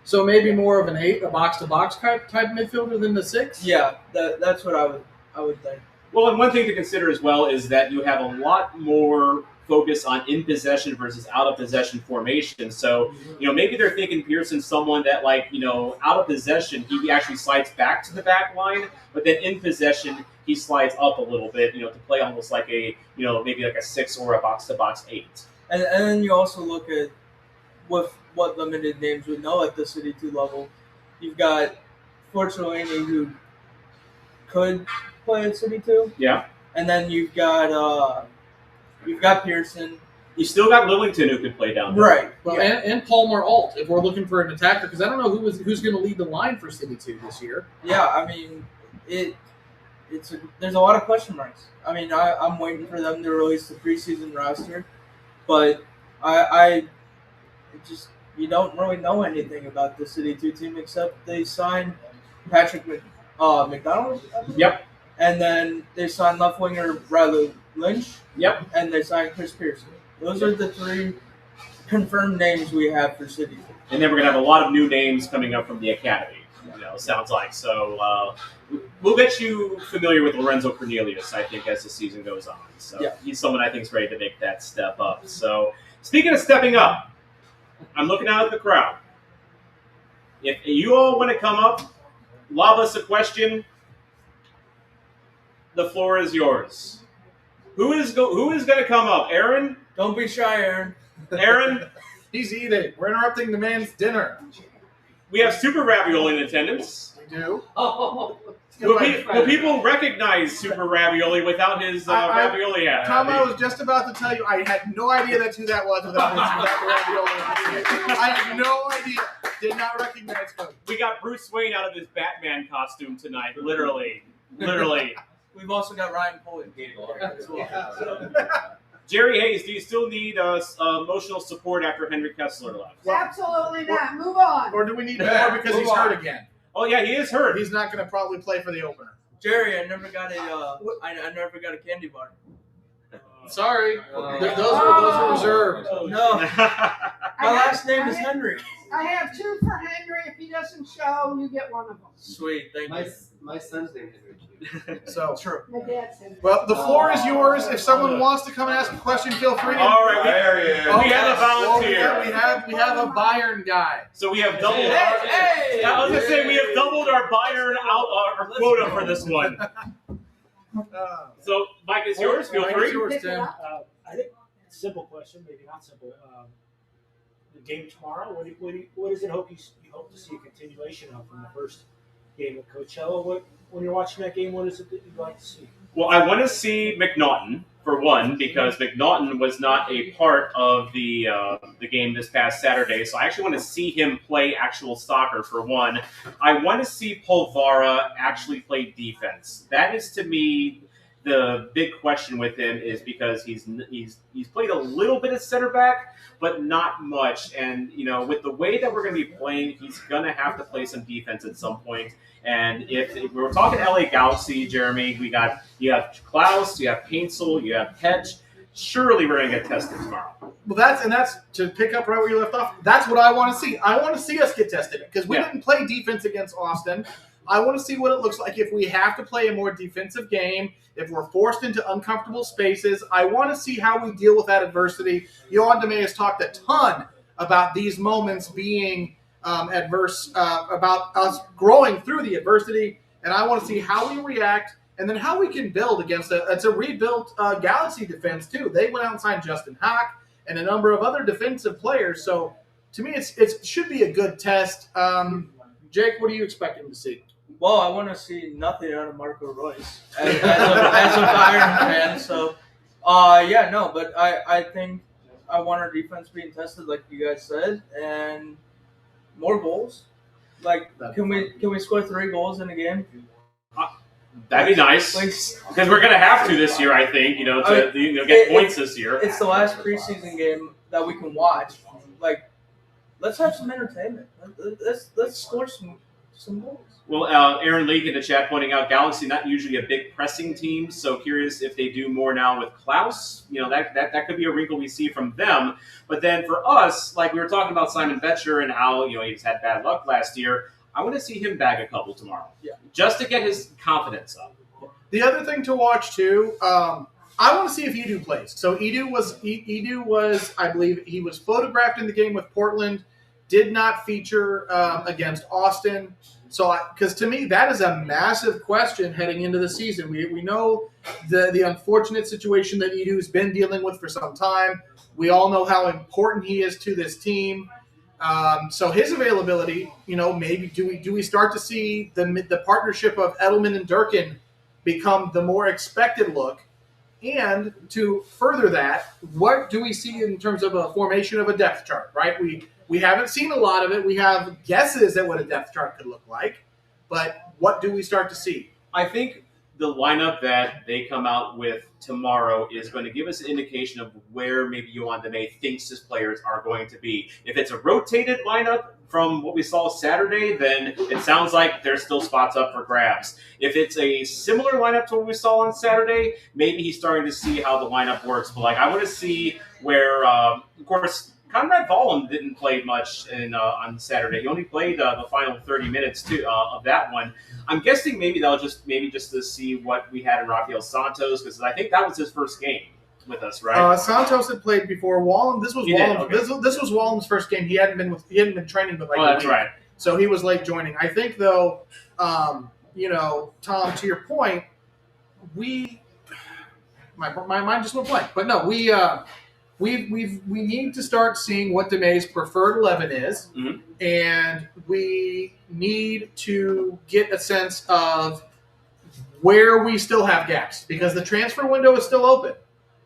So maybe more of an 8, a box-to-box type midfielder than the 6? Yeah, that's what I would think. Well, and one thing to consider as well is that you have a lot more focus on in-possession versus out-of-possession formation. So, maybe they're thinking Pearson's someone that, out of possession, he actually slides back to the back line, but then in possession, he slides up a little bit, to play almost like maybe like a 6 or a box-to-box 8. And then you also look at with what limited names we know at the City 2 level. You've got Fortolini, who could play at City 2. Yeah. And then you've got Pearson. You still got Lillington who could play down there. Right. Well, and Palmer Alt, if we're looking for an attacker, because I don't know who's going to lead the line for City 2 this year. Yeah, I mean, there's a lot of question marks. I mean, I'm waiting for them to release the preseason roster, but you don't really know anything about the City 2 team except they signed Patrick McDonald. Yep. And then they signed left winger Riley Lynch. Yep. And they signed Chris Pearson. Those are the 3 confirmed names we have for City 2. And then we're going to have a lot of new names coming up from the Academy, sounds like. So we'll get you familiar with Lorenzo Cornelius, I think, as the season goes on. So yeah. He's someone I think is ready to make that step up. So speaking of stepping up, I'm looking out at the crowd. If you all want to come up, lob us a question, the floor is yours. Who is going to come up? Aaron? Don't be shy, Aaron. Aaron? He's eating. We're interrupting the man's dinner. We have Super Ravioli in attendance. We do. Oh, Will people recognize Super Ravioli without his ravioli hat? Tom, I was just about to tell you, I had no idea that's who that was without the ravioli. I had no idea. Did not recognize him. We got Bruce Wayne out of his Batman costume tonight, literally. We've also got Ryan Pulley. Jerry Hayes, do you still need emotional support after Henry Kessler left? absolutely not. Move on. Or do we need more because he's hurt again? Oh yeah, he is hurt. He's not going to probably play for the opener. Jerry, I never got a candy bar. Sorry, those were reserved. No, my last name is Henry. I have 2 for Henry. If he doesn't show, you get one of them. Sweet, thank you. My son's name is Henry too. So True. My dad's Henry. well, the floor is yours. If someone wants to come and ask a question, feel free. All right, we have a volunteer. Well, we have a Bayern guy. So we have doubled. Hey! I was gonna say we have doubled our Bayern our quota for this one. So Mike is yours. Feel Mike free. is yours, Pick it Tim. up. I think simple question, maybe not simple. The game tomorrow. What is it? You hope to see a continuation of from the first game at Coachella. When you're watching that game, what is it that you'd like to see? Well, I want to see MacNaughton for one because MacNaughton was not a part of the game this past Saturday, so I actually want to see him play actual soccer for one. I want to see Polvara actually play defense. That is to me the big question with him is because he's played a little bit of center back, but not much. And with the way that we're going to be playing, he's going to have to play some defense at some point. And if we were talking LA Galaxy, Jeremy, you have Klaus, you have Paintsel, you have Petch. Surely we're going to get tested tomorrow. Well, that's to pick up right where you left off. That's what I want to see. I want to see us get tested because we didn't play defense against Austin. I want to see what it looks like if we have to play a more defensive game, if we're forced into uncomfortable spaces. I want to see how we deal with that adversity. Johan Demey has talked a ton about these moments being adverse, about us growing through the adversity, and I want to see how we react and then how we can build against it's a rebuilt Galaxy defense too. They went out and signed Justin Hack and a number of other defensive players. So to me, it should be a good test. Jake, what are you expecting to see? Well, I want to see nothing out of Marco Reus as a Bayern fan. So, but I think I want our defense being tested, like you guys said, and more goals. Like, can we score 3 goals in a game? That'd be nice because we're going to have to this year, I think. To get points this year. It's the last preseason game that we can watch. Like, let's have some entertainment. Let's score some goals. Well, Aaron Leake in the chat pointing out Galaxy not usually a big pressing team, so curious if they do more now with Klaus. That could be a wrinkle we see from them. But then for us, like we were talking about Simon Betcher and how he's had bad luck last year, I want to see him bag a couple tomorrow, just to get his confidence up. The other thing to watch too, I want to see if Edu plays. So Edu was, I believe, he was photographed in the game with Portland, did not feature against Austin. So, because to me, that is a massive question heading into the season. We know the unfortunate situation that Edu's been dealing with for some time. We all know how important he is to this team. So his availability, maybe do we start to see the partnership of Edelman and Durkin become the more expected look? And to further that, what do we see in terms of a formation of a depth chart, right? We haven't seen a lot of it. We have guesses at what a depth chart could look like, but what do we start to see? I think the lineup that they come out with tomorrow is going to give us an indication of where maybe Johan Demey thinks his players are going to be. If it's a rotated lineup from what we saw Saturday, then it sounds like there's still spots up for grabs. If it's a similar lineup to what we saw on Saturday, maybe he's starting to see how the lineup works. But I want to see where, of course, Conrad Vollum didn't play much on Saturday. He only played the final 30 minutes of that one. I'm guessing maybe just to see what we had in Rafael Santos, because I think that was his first game with us, right? Santos had played before. Wallum. This was Wallum. Okay. This was Wallum's first game. He hadn't been training but a that's week. Right. So he was late joining. I think though, Tom, to your point, my mind just went blank. But no, we need to start seeing what DeMay's preferred 11 is, and we need to get a sense of where we still have gaps because the transfer window is still open.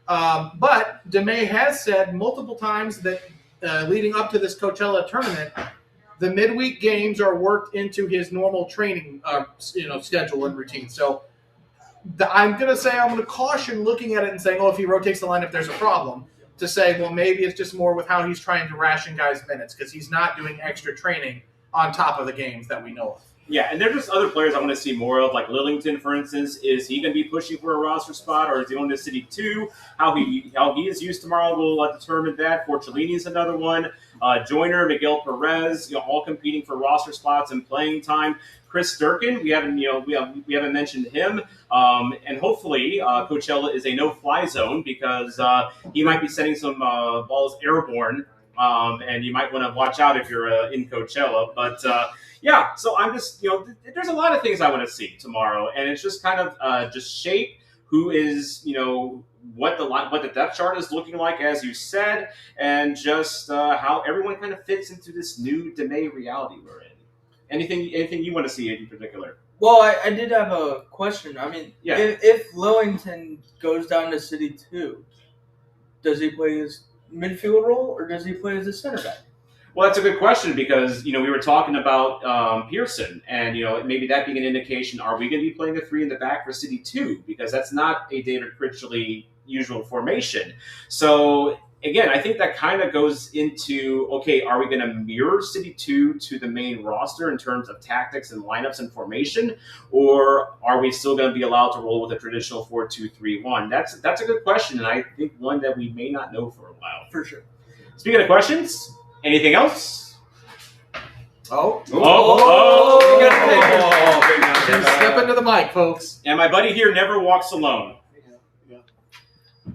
But DeMay has said multiple times that leading up to this Coachella tournament, the midweek games are worked into his normal training, schedule and routine. So I'm going to caution looking at it and saying, if he rotates the lineup, there's a problem. To say, well, maybe it's just more with how he's trying to ration guys' minutes because he's not doing extra training on top of the games that we know of. Yeah, and there's just other players I want to see more of, like Lillington, for instance. Is he going to be pushing for a roster spot, or is he on to City 2? How he is used tomorrow will determine that. Forcellini is another one. Joyner, Miguel Perez, all competing for roster spots and playing time. Chris Durkin, we haven't mentioned him, and hopefully Coachella is a no-fly zone because he might be sending some balls airborne, and you might want to watch out if you're in Coachella, but. Yeah, so I'm just, there's a lot of things I want to see tomorrow, and it's just kind of just shape who is, what the depth chart is looking like, as you said, and just how everyone kind of fits into this new DeMay reality we're in. Anything you want to see in particular? Well, I did have a question. I mean, if Lillington goes down to City 2, does he play his midfield role, or does he play as a center back? Well, that's a good question because, we were talking about Pearson and, maybe that being an indication, are we going to be playing a 3 in the back for City 2? Because that's not a David Critchley usual formation. So, again, I think that kind of goes into, okay, are we going to mirror City 2 to the main roster in terms of tactics and lineups and formation? Or are we still going to be allowed to roll with a traditional 4-2-3-1? That's a good question, and I think one that we may not know for a while. For sure. Speaking of questions... Anything else? Just Step into the mic, folks. And my buddy here never walks alone. Yeah.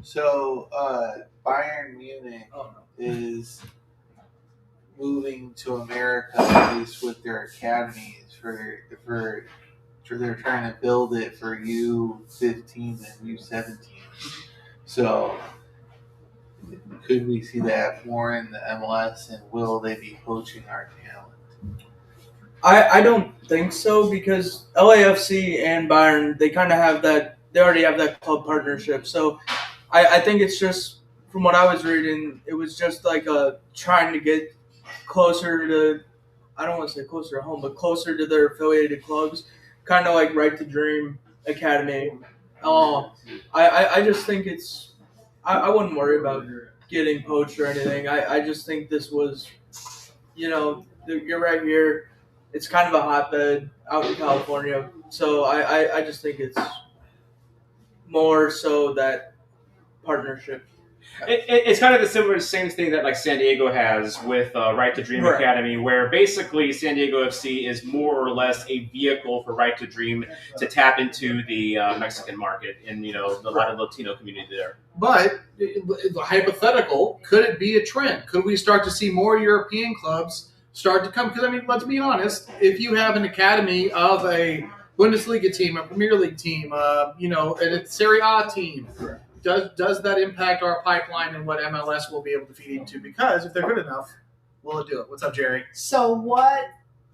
So, Bayern Munich is moving to America, at least with their academies, for they're trying to build it for U15 and U17. So, could we see that more in the MLS, and will they be poaching our talent? I don't think so because LAFC and Bayern, they kind of have that. They already have that club partnership. So I think it's just, from what I was reading, it was just like trying to get closer to, I don't want to say closer to home, but closer to their affiliated clubs, kind of like Right to Dream Academy. I just think it's, I wouldn't worry about getting poached or anything. I just think this was, you're right here. It's kind of a hotbed out in California. So I just think it's more so that partnership. It's kind of the same thing that like San Diego has with Right to Dream Academy, where basically San Diego FC is more or less a vehicle for Right to Dream to tap into the Mexican market and the Latin Latino community there. But hypothetical, could it be a trend? Could we start to see more European clubs start to come? Because let's be honest, if you have an academy of a Bundesliga team, a Premier League team, a Serie A team. Does that impact our pipeline and what MLS will be able to feed into? Because if they're good enough, will it do it? What's up, Jerry? So what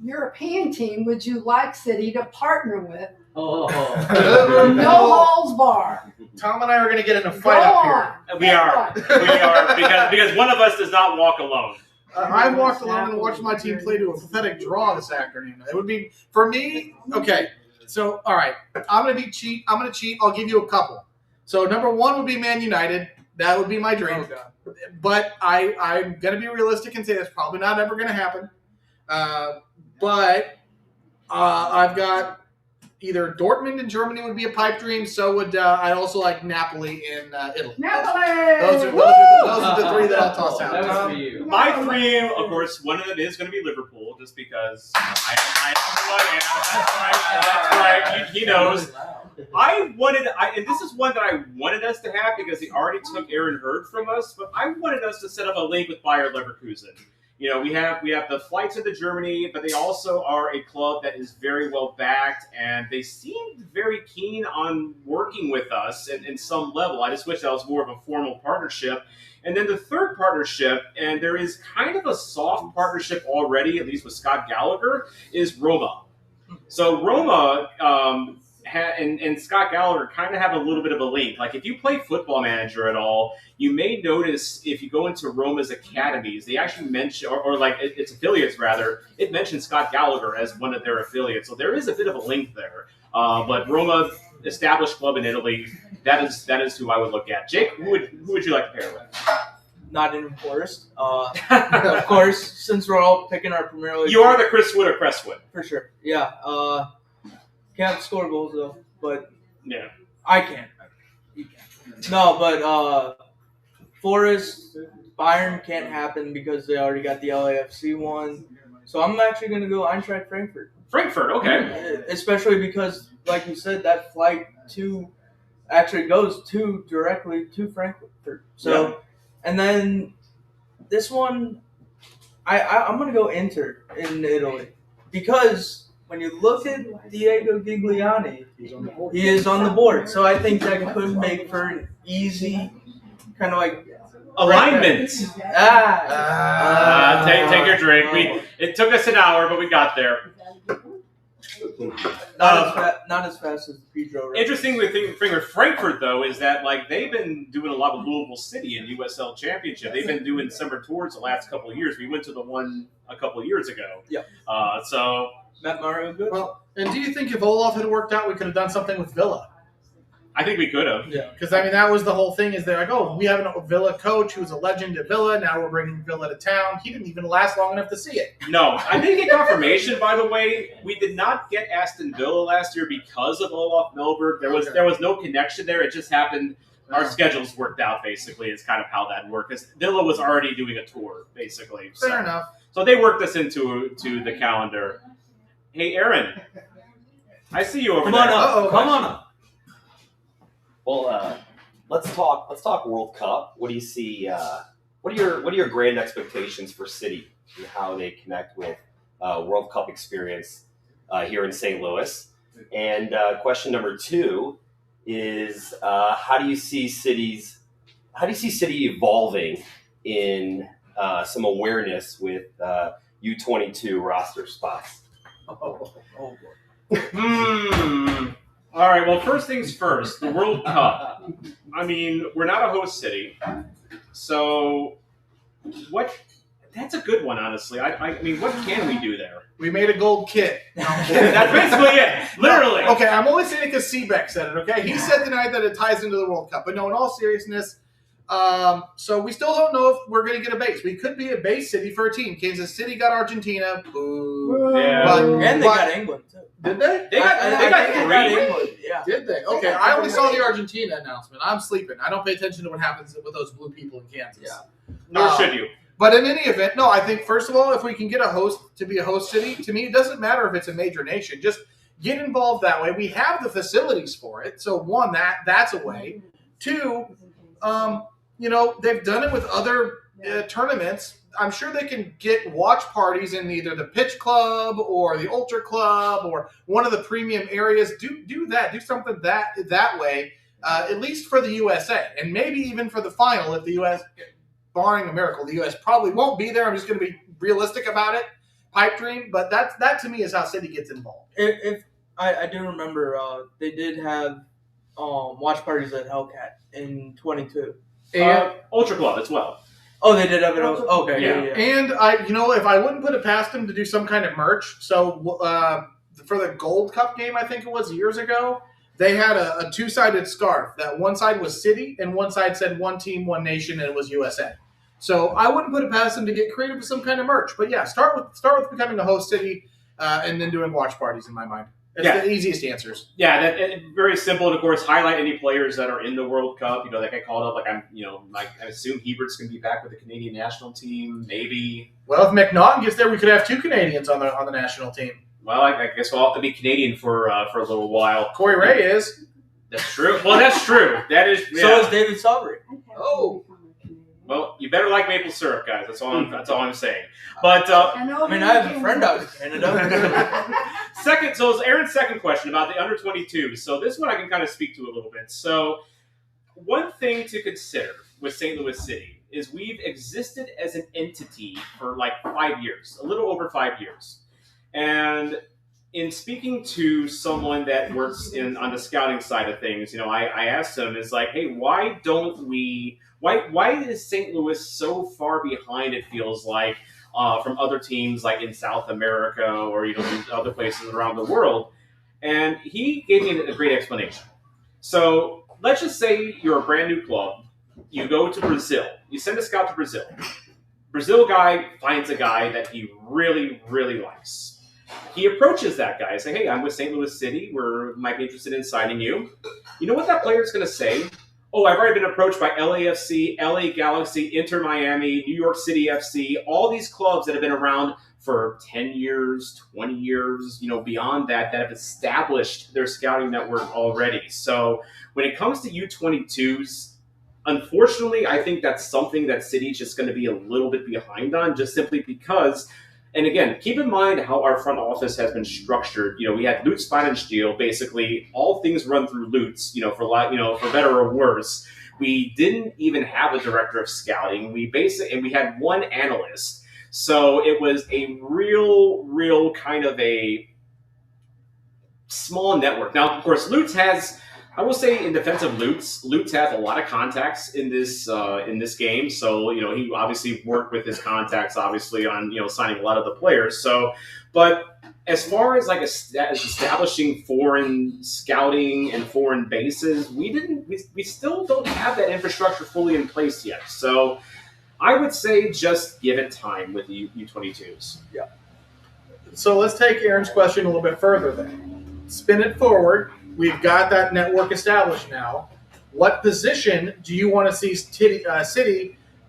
European team would you like City to partner with? No holds bar. Tom and I are going to get in a fight up here. We are because one of us does not walk alone. I walked alone and watched my team play to a pathetic draw this afternoon. It would be, for me, okay. So, all right, I'm going to cheat. I'll give you a couple. So, number one would be Man United. That would be my dream. But I'm going to be realistic and say that's probably not ever going to happen. But I've got either Dortmund in Germany would be a pipe dream. So would I also like Napoli in Italy. Napoli! Those are the three that I'll toss out. That was for you. My dream, of course, one of them is going to be Liverpool, just because that's right. He knows. And this is one that I wanted us to have because he already took Aaron Hurd from us, but I wanted us to set up a link with Bayer Leverkusen. You know, we have the flights into Germany, but they also are a club that is very well backed, and they seemed very keen on working with us in some level. I just wish that was more of a formal partnership. And then the third partnership, and there is kind of a soft partnership already, at least with Scott Gallagher, is Roma. So Roma and Scott Gallagher kind of have a little bit of a link. Like if you play Football Manager at all, you may notice if you go into Roma's academies, they actually mention, or like its affiliates rather, it mentions Scott Gallagher as one of their affiliates. So there is a bit of a link there. But Roma, established club in Italy, that is who I would look at. Jake, who would you like to pair with? Nottingham Forest. Of course, since we're all picking our Premier League. You are the Chris Wood or Crestwood. For sure. Yeah. Can't score goals though, but yeah, I can. You can. No, but Forest, Bayern can't happen because they already got the LAFC one. So I'm actually going to go Eintracht Frankfurt. Frankfurt, okay. Especially because, like you said, that flight actually goes directly to Frankfurt. So, yeah. And then this one, I'm going to go Inter in Italy because when you look at Diego Gigliani, he is on the board. So I think that could make for an easy kind of like alignment. Take your drink. It took us an hour, but we got there. Not as fast as Pedro. Right? Interesting thing with Frankfurt though is that like they've been doing a lot with Louisville City in USL Championship. They've been doing summer tours the last couple of years. We went to the one a couple of years ago. Yep. So Matt Mario good. Well, and do you think if Olaf had worked out, we could have done something with Villa? I think we could have. Yeah, because I mean that was the whole thing. Is they're like, oh, we have a Villa coach who's a legend at Villa. Now we're bringing Villa to town. He didn't even last long enough to see it. No, I didn't get confirmation. By the way, we did not get Aston Villa last year because of Olaf Melberg. There was no connection there. It just happened. Our schedules worked out. Basically, is kind of how that worked. Because Villa was already doing a tour, basically. Fair enough. So they worked us into the calendar. Hey, Aaron, I see you over there. Come on up. Well, let's talk World Cup. What do you see? What are your grand expectations for City and how they connect with World Cup experience here in St. Louis? And question number 2 is how do you see City evolving in some awareness with U22 roster spots? Oh boy. All right, well, first things first, the World Cup. I mean, we're not a host city, so that's a good one, honestly. I mean, what can we do there? We made a gold kit. That's basically it, literally. No, okay, I'm only saying it because Seebeck said it, okay? He said tonight that it ties into the World Cup. But no, in all seriousness, so we still don't know if we're going to get a base. We could be a base city for a team. Kansas City got Argentina. Boo. Yeah. And they got England, too. Did they? They got England, yeah. Did they? Okay, I only saw the Argentina announcement. I'm sleeping. I don't pay attention to what happens with those blue people in Kansas. Yeah. Nor should you. But in any event, no, I think, first of all, if we can get a host to be a host city, to me, it doesn't matter if it's a major nation. Just get involved that way. We have the facilities for it. So, one, that's a way. 2, they've done it with other tournaments. I'm sure they can get watch parties in either the pitch club or the ultra club or one of the premium areas. Do that. Do something that way, at least for the USA. And maybe even for the final if the U.S., barring a miracle, the U.S. probably won't be there. I'm just going to be realistic about it. Pipe dream. But that to me is how City gets involved. If I do remember, they did have watch parties at Hellcat in 22. And Ultra Club as well. Oh, they did have it. Okay, yeah. And if I wouldn't put it past them to do some kind of merch. So for the Gold Cup game, I think it was years ago, they had a 2-sided scarf. That one side was City, and one side said one team, one nation, and it was USA. So I wouldn't put it past them to get creative with some kind of merch. But yeah, start with becoming a host city, and then doing watch parties. In my mind, it's the easiest answers. Yeah, very simple. And of course, highlight any players that are in the World Cup. That get called up. I assume Hebert's going to be back with the Canadian national team. Maybe. Well, if MacNaughton gets there, we could have 2 Canadians on the national team. Well, I guess we'll have to be Canadian for a little while. Corey Ray is. That's true. Well, that's true. That is. Yeah. So is David Sabri. Oh. Well, you better like maple syrup, guys. That's all I'm saying. But I have a friend out in Canada. second, so it's Aaron's second question about the under 22. So this one I can kind of speak to a little bit. So one thing to consider with St. Louis City is we've existed as an entity for like 5 years, a little over 5 years, and in speaking to someone that works on the scouting side of things, I asked him, is like, hey, why is St. Louis so far behind, it feels like, from other teams like in South America or, these other places around the world? And he gave me a great explanation. So let's just say you're a brand new club. You go to Brazil. You send a scout to Brazil. Brazil guy finds a guy that he really, really likes. He approaches that guy and say, hey, I'm with St. Louis City. Might be interested in signing you. You know what that player is going to say? Oh, I've already been approached by LAFC, LA Galaxy, Inter Miami, New York City FC, all these clubs that have been around for 10 years, 20 years, beyond that have established their scouting network already. So when it comes to U22s, unfortunately, I think that's something that City's just going to be a little bit behind on, just simply because. And again, keep in mind how our front office has been structured. We had Lutz Pfannenstiel, basically all things run through Lutz, for better or worse. We didn't even have a director of scouting. And we had one analyst. So it was a real kind of a small network. Now, of course, Lutz has, I will say, in defense of Lutz has a lot of contacts in this game. So he obviously worked with his contacts, obviously, on signing a lot of the players. So, but as far as establishing foreign scouting and foreign bases, we still don't have that infrastructure fully in place yet. So, I would say just give it time with the U22s. Yeah. So let's take Aaron's question a little bit further then. Spin it forward. We've got that network established now. What position do you want to see City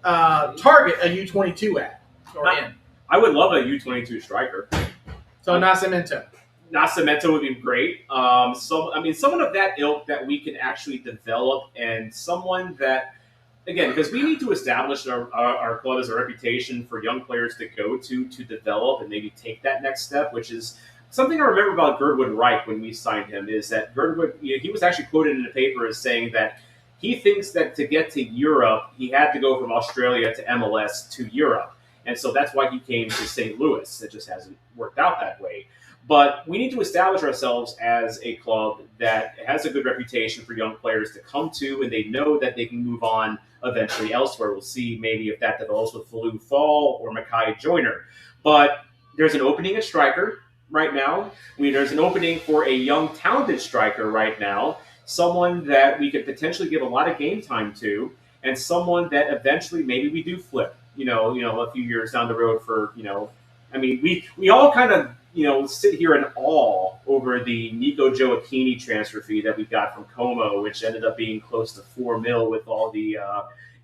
target a U22 at or in? I would love a U22 striker. So Nascimento. Nascimento would be great. Someone of that ilk that we can actually develop, and someone that, again, because we need to establish our club as a reputation for young players to go to develop and maybe take that next step, which is something I remember about Girdwood Reich when we signed him, is that Girdwood, he was actually quoted in the paper as saying that he thinks that to get to Europe, he had to go from Australia to MLS to Europe. And so that's why he came to St. Louis. It just hasn't worked out that way. But we need to establish ourselves as a club that has a good reputation for young players to come to, and they know that they can move on eventually elsewhere. We'll see maybe if that develops with Falou Fall or Makai Joyner. But there's an opening at striker right now. There's an opening for a young, talented striker right now, someone that we could potentially give a lot of game time to, and someone that eventually maybe we do flip, a few years down the road for, we all kind of, sit here in awe over the Nico Gioacchini transfer fee that we got from Como, which ended up being close to $4 million with all the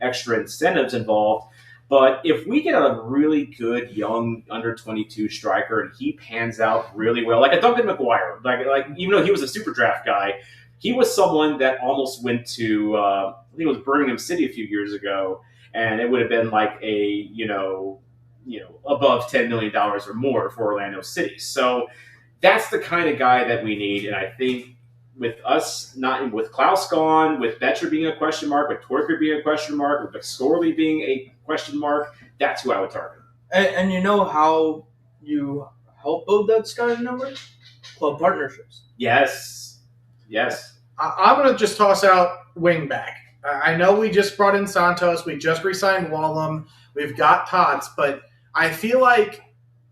extra incentives involved. But if we get a really good young under 22 striker and he pans out really well, like a Duncan McGuire, like even though he was a super draft guy, he was someone that almost went to I think it was Birmingham City a few years ago, and it would have been like a above $10 million or more for Orlando City. So that's the kind of guy that we need, and I think with us with Klaus gone, with Betcher being a question mark, with Torker being a question mark, with McSorley being a question mark, that's who I would target. And you know how you help build that scouting number? Club partnerships. Yes. I'm going to just toss out wing back. I know we just brought in Santos. We just re-signed Wallum. We've got Tots, but I feel like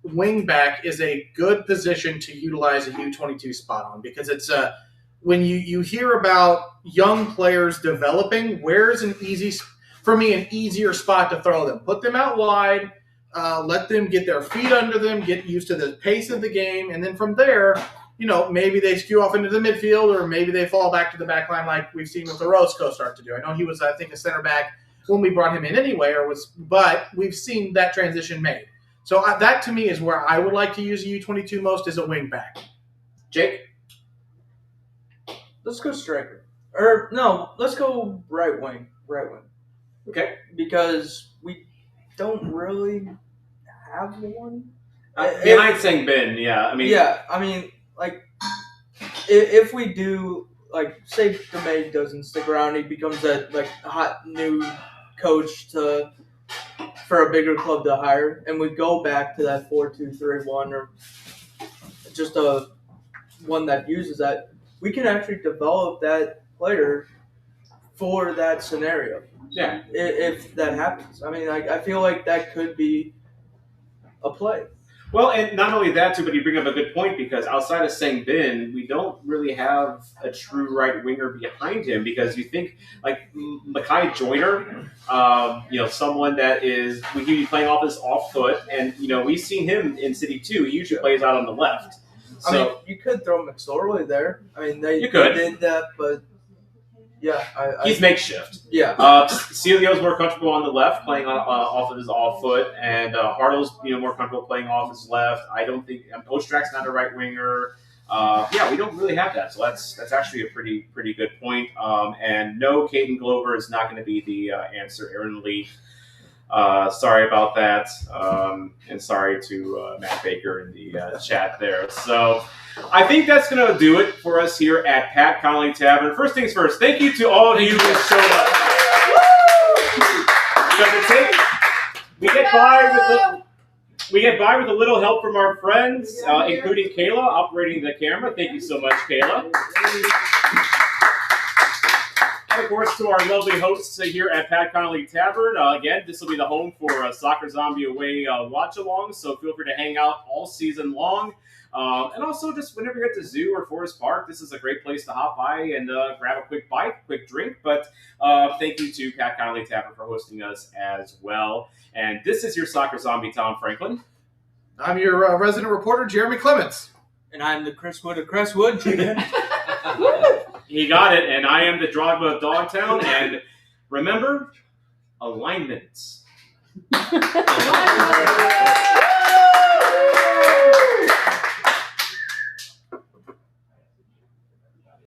wing back is a good position to utilize a U22 spot on, because it's when you hear about young players developing, where's an easier spot to throw them? Put them out wide, let them get their feet under them, get used to the pace of the game, and then from there, maybe they skew off into the midfield, or maybe they fall back to the back line like we've seen with Orozco start to do. I know he was, I think, a center back when we brought him in anyway, but we've seen that transition made. So that to me is where I would like to use a U22 most, as a wing back. Jake? Let's go striker. Or no, let's go right wing. Okay. Because we don't really have one. Behind Sang Bin, yeah. I mean, Like if we do, like, say DeMay doesn't stick around, he becomes a hot new coach for a bigger club to hire, and we go back to that 4-2-3-1 or just a one that uses that. We can actually develop that player for that scenario. Yeah. If that happens, I mean, I feel like that could be a play. Well, and not only that, too, but you bring up a good point because outside of Sang Bin, we don't really have a true right winger behind him because you think like Mackay Joyner, someone that is we could be playing off his off foot, and we've seen him in City too. He usually plays out on the left. So I mean, you could throw McSorley there. I mean, they did that, but yeah, he's makeshift. Yeah. Celio's more comfortable on the left, playing off of his off foot, and Hartle's more comfortable playing off his left. I don't think Ostrak's not a right winger. We don't really have that, so that's actually a pretty good point. And no, Caden Glover is not going to be the answer. Aaron Lee. Sorry about that, and sorry to Matt Baker in the chat there. So I think that's going to do it for us here at Pat Connolly Tavern. First things first, thank you to all of you who showed up. We get by with a little help from our friends, including Kayla operating the camera. Thank you so much, Kayla. And of course, to our lovely hosts here at Pat Connolly Tavern. Again, this will be the home for Soccer Zombie Away watch-alongs, so feel free to hang out all season long. And also, just whenever you're at the zoo or Forest Park, this is a great place to hop by and grab a quick bite, quick drink. But thank you to Pat Connolly Tavern for hosting us as well. And this is your Soccer Zombie, Tom Franklin. I'm your resident reporter, Jeremy Clements. And I'm the Chris Wood of Crestwood. He got it, and I am the Drogba of Dogtown. And remember, alignments.